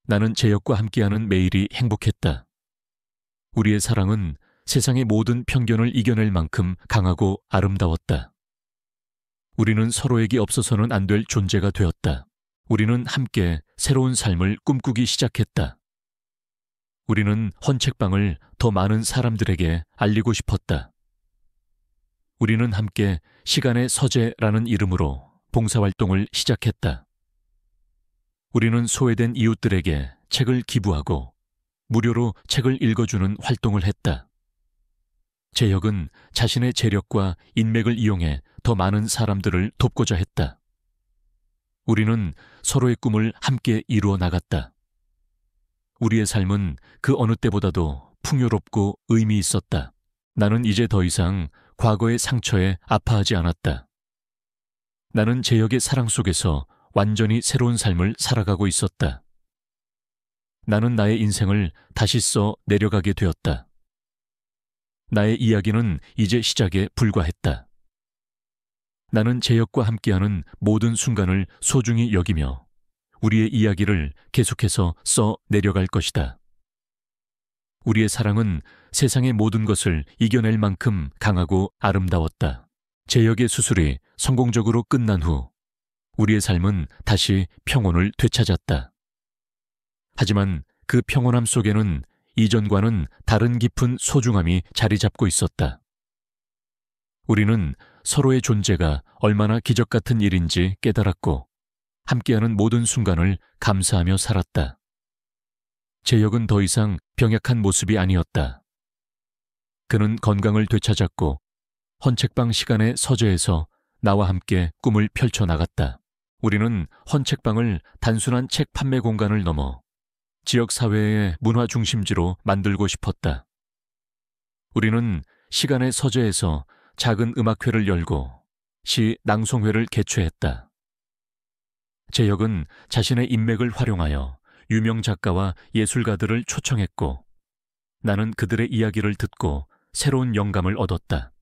나는 재혁과 함께하는 매일이 행복했다. 우리의 사랑은 세상의 모든 편견을 이겨낼 만큼 강하고 아름다웠다. 우리는 서로에게 없어서는 안 될 존재가 되었다. 우리는 함께 새로운 삶을 꿈꾸기 시작했다. 우리는 헌책방을 더 많은 사람들에게 알리고 싶었다. 우리는 함께 시간의 서재라는 이름으로 봉사활동을 시작했다. 우리는 소외된 이웃들에게 책을 기부하고 무료로 책을 읽어주는 활동을 했다. 재혁은 자신의 재력과 인맥을 이용해 더 많은 사람들을 돕고자 했다. 우리는 서로의 꿈을 함께 이루어 나갔다. 우리의 삶은 그 어느 때보다도 풍요롭고 의미 있었다. 나는 이제 더 이상 과거의 상처에 아파하지 않았다. 나는 재혁의 사랑 속에서 완전히 새로운 삶을 살아가고 있었다. 나는 나의 인생을 다시 써 내려가게 되었다. 나의 이야기는 이제 시작에 불과했다. 나는 재혁과 함께하는 모든 순간을 소중히 여기며 우리의 이야기를 계속해서 써 내려갈 것이다. 우리의 사랑은 세상의 모든 것을 이겨낼 만큼 강하고 아름다웠다. 재혁의 수술이 성공적으로 끝난 후 우리의 삶은 다시 평온을 되찾았다. 하지만 그 평온함 속에는 이전과는 다른 깊은 소중함이 자리 잡고 있었다. 우리는 서로의 존재가 얼마나 기적 같은 일인지 깨달았고, 함께하는 모든 순간을 감사하며 살았다. 재혁은 더 이상 병약한 모습이 아니었다. 그는 건강을 되찾았고 헌책방 시간의 서재에서 나와 함께 꿈을 펼쳐나갔다. 우리는 헌책방을 단순한 책 판매 공간을 넘어 지역사회의 문화 중심지로 만들고 싶었다. 우리는 시간의 서재에서 작은 음악회를 열고 시 낭송회를 개최했다. 재혁은 자신의 인맥을 활용하여 유명 작가와 예술가들을 초청했고 나는 그들의 이야기를 듣고 새로운 영감을 얻었다.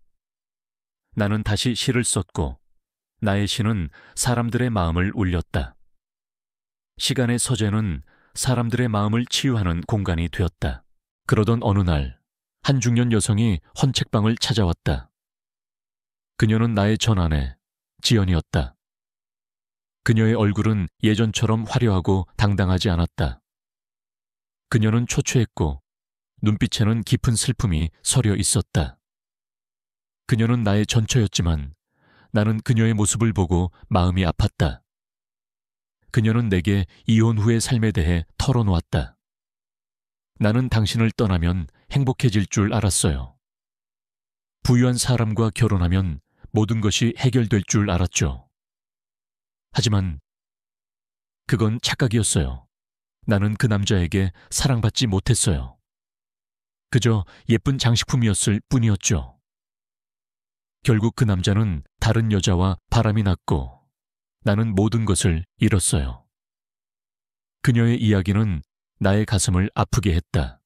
나는 다시 시를 썼고 나의 시는 사람들의 마음을 울렸다. 시간의 서재는 사람들의 마음을 치유하는 공간이 되었다. 그러던 어느 날 한 중년 여성이 헌책방을 찾아왔다. 그녀는 나의 전아내 지연이었다. 그녀의 얼굴은 예전처럼 화려하고 당당하지 않았다. 그녀는 초췌했고 눈빛에는 깊은 슬픔이 서려 있었다. 그녀는 나의 전처였지만 나는 그녀의 모습을 보고 마음이 아팠다. 그녀는 내게 이혼 후의 삶에 대해 털어놓았다. 나는 당신을 떠나면 행복해질 줄 알았어요. 부유한 사람과 결혼하면 모든 것이 해결될 줄 알았죠. 하지만 그건 착각이었어요. 나는 그 남자에게 사랑받지 못했어요. 그저 예쁜 장식품이었을 뿐이었죠. 결국 그 남자는 다른 여자와 바람이 났고 나는 모든 것을 잃었어요. 그녀의 이야기는 나의 가슴을 아프게 했다.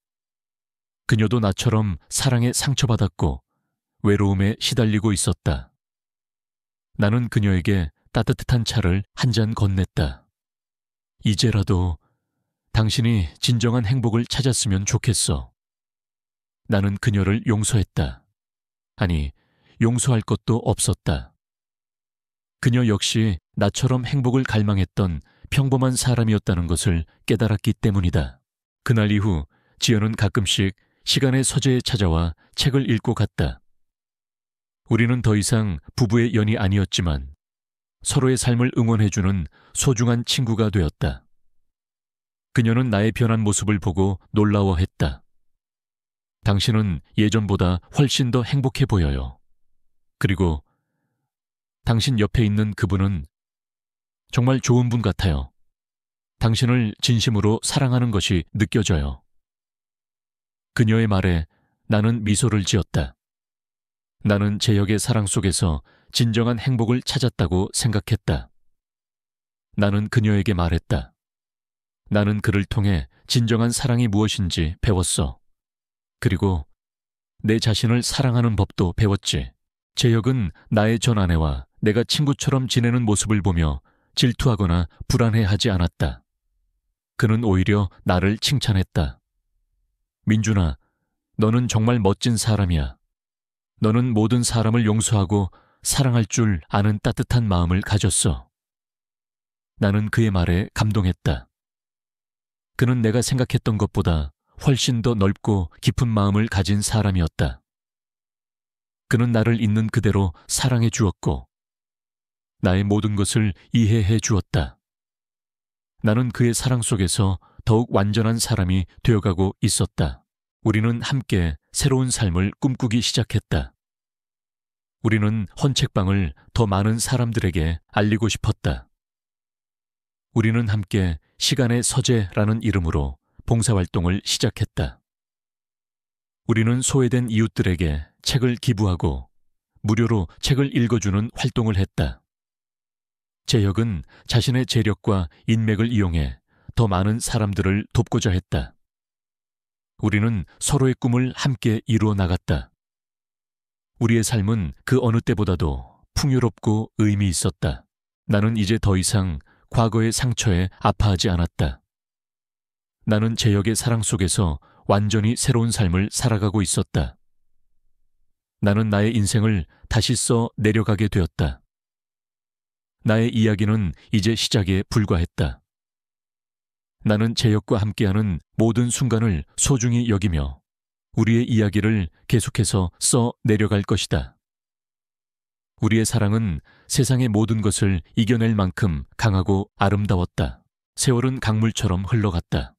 그녀도 나처럼 사랑에 상처받았고 외로움에 시달리고 있었다. 나는 그녀에게 따뜻한 차를 한 잔 건넸다. 이제라도 당신이 진정한 행복을 찾았으면 좋겠어. 나는 그녀를 용서했다. 아니, 용서할 것도 없었다. 그녀 역시 나처럼 행복을 갈망했던 평범한 사람이었다는 것을 깨달았기 때문이다. 그날 이후 지연은 가끔씩 시간의 서재에 찾아와 책을 읽고 갔다. 우리는 더 이상 부부의 연이 아니었지만 서로의 삶을 응원해주는 소중한 친구가 되었다. 그녀는 나의 변한 모습을 보고 놀라워했다. 당신은 예전보다 훨씬 더 행복해 보여요. 그리고 당신 옆에 있는 그분은 정말 좋은 분 같아요. 당신을 진심으로 사랑하는 것이 느껴져요. 그녀의 말에 나는 미소를 지었다. 나는 재혁의 사랑 속에서 진정한 행복을 찾았다고 생각했다. 나는 그녀에게 말했다. 나는 그를 통해 진정한 사랑이 무엇인지 배웠어. 그리고 내 자신을 사랑하는 법도 배웠지. 재혁은 나의 전 아내와 내가 친구처럼 지내는 모습을 보며 질투하거나 불안해하지 않았다. 그는 오히려 나를 칭찬했다. 민준아, 너는 정말 멋진 사람이야. 너는 모든 사람을 용서하고 사랑할 줄 아는 따뜻한 마음을 가졌어. 나는 그의 말에 감동했다. 그는 내가 생각했던 것보다 훨씬 더 넓고 깊은 마음을 가진 사람이었다. 그는 나를 있는 그대로 사랑해 주었고 나의 모든 것을 이해해 주었다. 나는 그의 사랑 속에서 더욱 완전한 사람이 되어가고 있었다. 우리는 함께 새로운 삶을 꿈꾸기 시작했다. 우리는 헌책방을 더 많은 사람들에게 알리고 싶었다. 우리는 함께 시간의 서재라는 이름으로 봉사활동을 시작했다. 우리는 소외된 이웃들에게 책을 기부하고 무료로 책을 읽어주는 활동을 했다. 재혁은 자신의 재력과 인맥을 이용해 더 많은 사람들을 돕고자 했다. 우리는 서로의 꿈을 함께 이루어 나갔다. 우리의 삶은 그 어느 때보다도 풍요롭고 의미 있었다. 나는 이제 더 이상 과거의 상처에 아파하지 않았다. 나는 재혁의 사랑 속에서 완전히 새로운 삶을 살아가고 있었다. 나는 나의 인생을 다시 써 내려가게 되었다. 나의 이야기는 이제 시작에 불과했다. 나는 재혁과 함께하는 모든 순간을 소중히 여기며 우리의 이야기를 계속해서 써 내려갈 것이다. 우리의 사랑은 세상의 모든 것을 이겨낼 만큼 강하고 아름다웠다. 세월은 강물처럼 흘러갔다.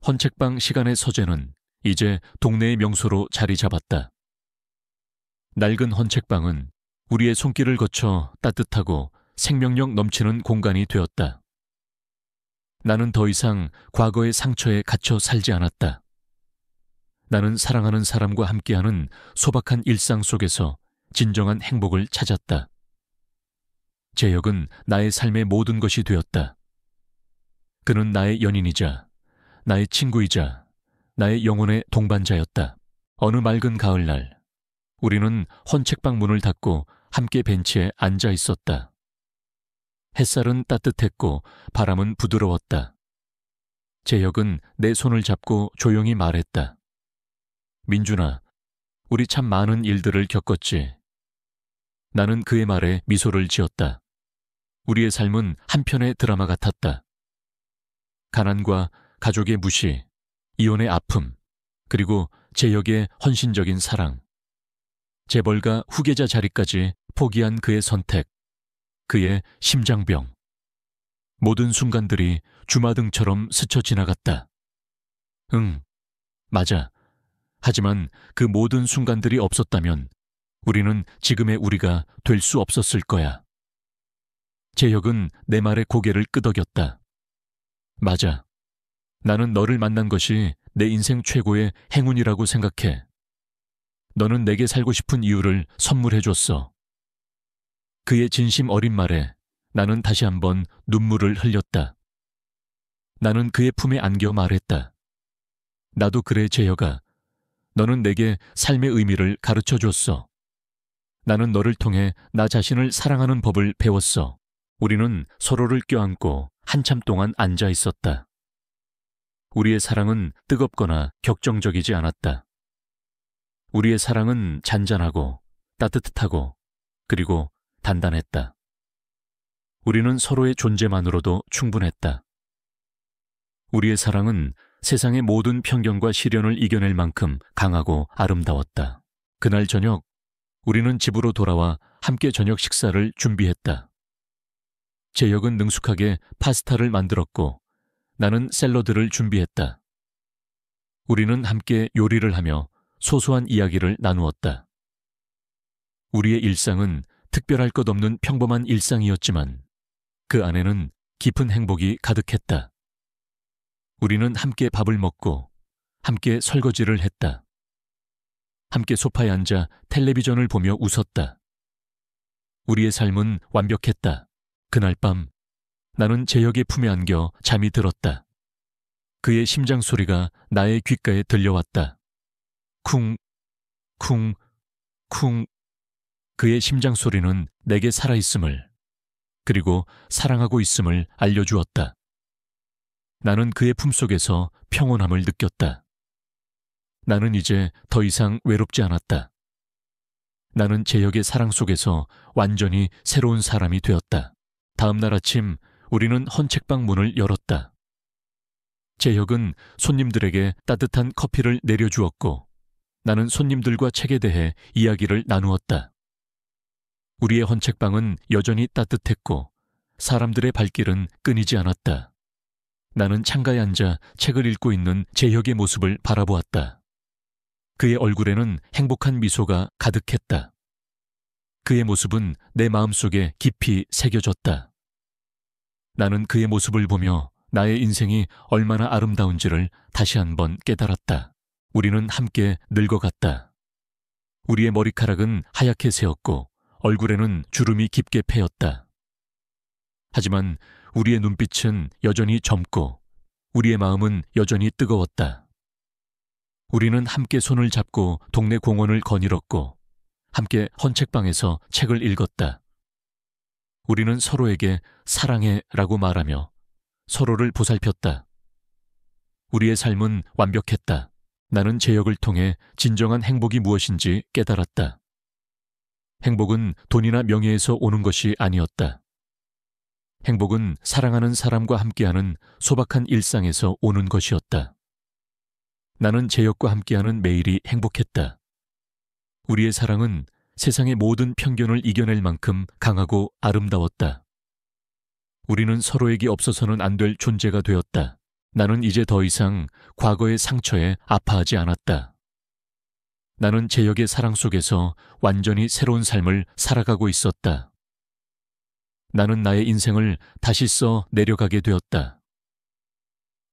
헌책방 시간의 서재는 이제 동네의 명소로 자리 잡았다. 낡은 헌책방은 우리의 손길을 거쳐 따뜻하고 생명력 넘치는 공간이 되었다. 나는 더 이상 과거의 상처에 갇혀 살지 않았다. 나는 사랑하는 사람과 함께하는 소박한 일상 속에서 진정한 행복을 찾았다. 재혁은 나의 삶의 모든 것이 되었다. 그는 나의 연인이자 나의 친구이자 나의 영혼의 동반자였다. 어느 맑은 가을날, 우리는 헌책방 문을 닫고 함께 벤치에 앉아 있었다. 햇살은 따뜻했고 바람은 부드러웠다. 재혁은 내 손을 잡고 조용히 말했다. 민준아, 우리 참 많은 일들을 겪었지. 나는 그의 말에 미소를 지었다. 우리의 삶은 한편의 드라마 같았다. 가난과 가족의 무시, 이혼의 아픔, 그리고 재혁의 헌신적인 사랑. 재벌가 후계자 자리까지 포기한 그의 선택, 그의 심장병. 모든 순간들이 주마등처럼 스쳐 지나갔다. 응, 맞아. 하지만 그 모든 순간들이 없었다면 우리는 지금의 우리가 될 수 없었을 거야. 재혁은 내 말에 고개를 끄덕였다. 맞아. 나는 너를 만난 것이 내 인생 최고의 행운이라고 생각해. 너는 내게 살고 싶은 이유를 선물해줬어. 그의 진심 어린 말에 나는 다시 한번 눈물을 흘렸다. 나는 그의 품에 안겨 말했다. 나도 그래, 재혁아. 너는 내게 삶의 의미를 가르쳐줬어. 나는 너를 통해 나 자신을 사랑하는 법을 배웠어. 우리는 서로를 껴안고 한참 동안 앉아 있었다. 우리의 사랑은 뜨겁거나 격정적이지 않았다. 우리의 사랑은 잔잔하고 따뜻하고 그리고 단단했다. 우리는 서로의 존재만으로도 충분했다. 우리의 사랑은 세상의 모든 편견과 시련을 이겨낼 만큼 강하고 아름다웠다. 그날 저녁, 우리는 집으로 돌아와 함께 저녁 식사를 준비했다. 재혁은 능숙하게 파스타를 만들었고 나는 샐러드를 준비했다. 우리는 함께 요리를 하며 소소한 이야기를 나누었다. 우리의 일상은 특별할 것 없는 평범한 일상이었지만 그 안에는 깊은 행복이 가득했다. 우리는 함께 밥을 먹고 함께 설거지를 했다. 함께 소파에 앉아 텔레비전을 보며 웃었다. 우리의 삶은 완벽했다. 그날 밤 나는 재혁의 품에 안겨 잠이 들었다. 그의 심장 소리가 나의 귓가에 들려왔다. 쿵, 쿵, 쿵. 그의 심장 소리는 내게 살아있음을, 그리고 사랑하고 있음을 알려주었다. 나는 그의 품속에서 평온함을 느꼈다. 나는 이제 더 이상 외롭지 않았다. 나는 재혁의 사랑 속에서 완전히 새로운 사람이 되었다. 다음 날 아침 우리는 헌책방 문을 열었다. 재혁은 손님들에게 따뜻한 커피를 내려주었고 나는 손님들과 책에 대해 이야기를 나누었다. 우리의 헌책방은 여전히 따뜻했고 사람들의 발길은 끊이지 않았다. 나는 창가에 앉아 책을 읽고 있는 재혁의 모습을 바라보았다. 그의 얼굴에는 행복한 미소가 가득했다. 그의 모습은 내 마음속에 깊이 새겨졌다. 나는 그의 모습을 보며 나의 인생이 얼마나 아름다운지를 다시 한번 깨달았다. 우리는 함께 늙어갔다. 우리의 머리카락은 하얗게 새었고 얼굴에는 주름이 깊게 패였다. 하지만 우리의 눈빛은 여전히 젊고 우리의 마음은 여전히 뜨거웠다. 우리는 함께 손을 잡고 동네 공원을 거닐었고 함께 헌책방에서 책을 읽었다. 우리는 서로에게 사랑해라고 말하며 서로를 보살폈다. 우리의 삶은 완벽했다. 나는 재혁을 통해 진정한 행복이 무엇인지 깨달았다. 행복은 돈이나 명예에서 오는 것이 아니었다. 행복은 사랑하는 사람과 함께하는 소박한 일상에서 오는 것이었다. 나는 재혁과 함께하는 매일이 행복했다. 우리의 사랑은 세상의 모든 편견을 이겨낼 만큼 강하고 아름다웠다. 우리는 서로에게 없어서는 안 될 존재가 되었다. 나는 이제 더 이상 과거의 상처에 아파하지 않았다. 나는 제역의 사랑 속에서 완전히 새로운 삶을 살아가고 있었다. 나는 나의 인생을 다시 써 내려가게 되었다.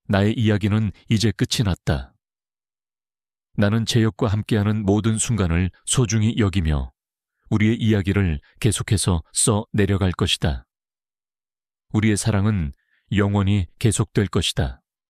나의 이야기는 이제 끝이 났다. 나는 제역과 함께하는 모든 순간을 소중히 여기며 우리의 이야기를 계속해서 써 내려갈 것이다. 우리의 사랑은 영원히 계속될 것이다.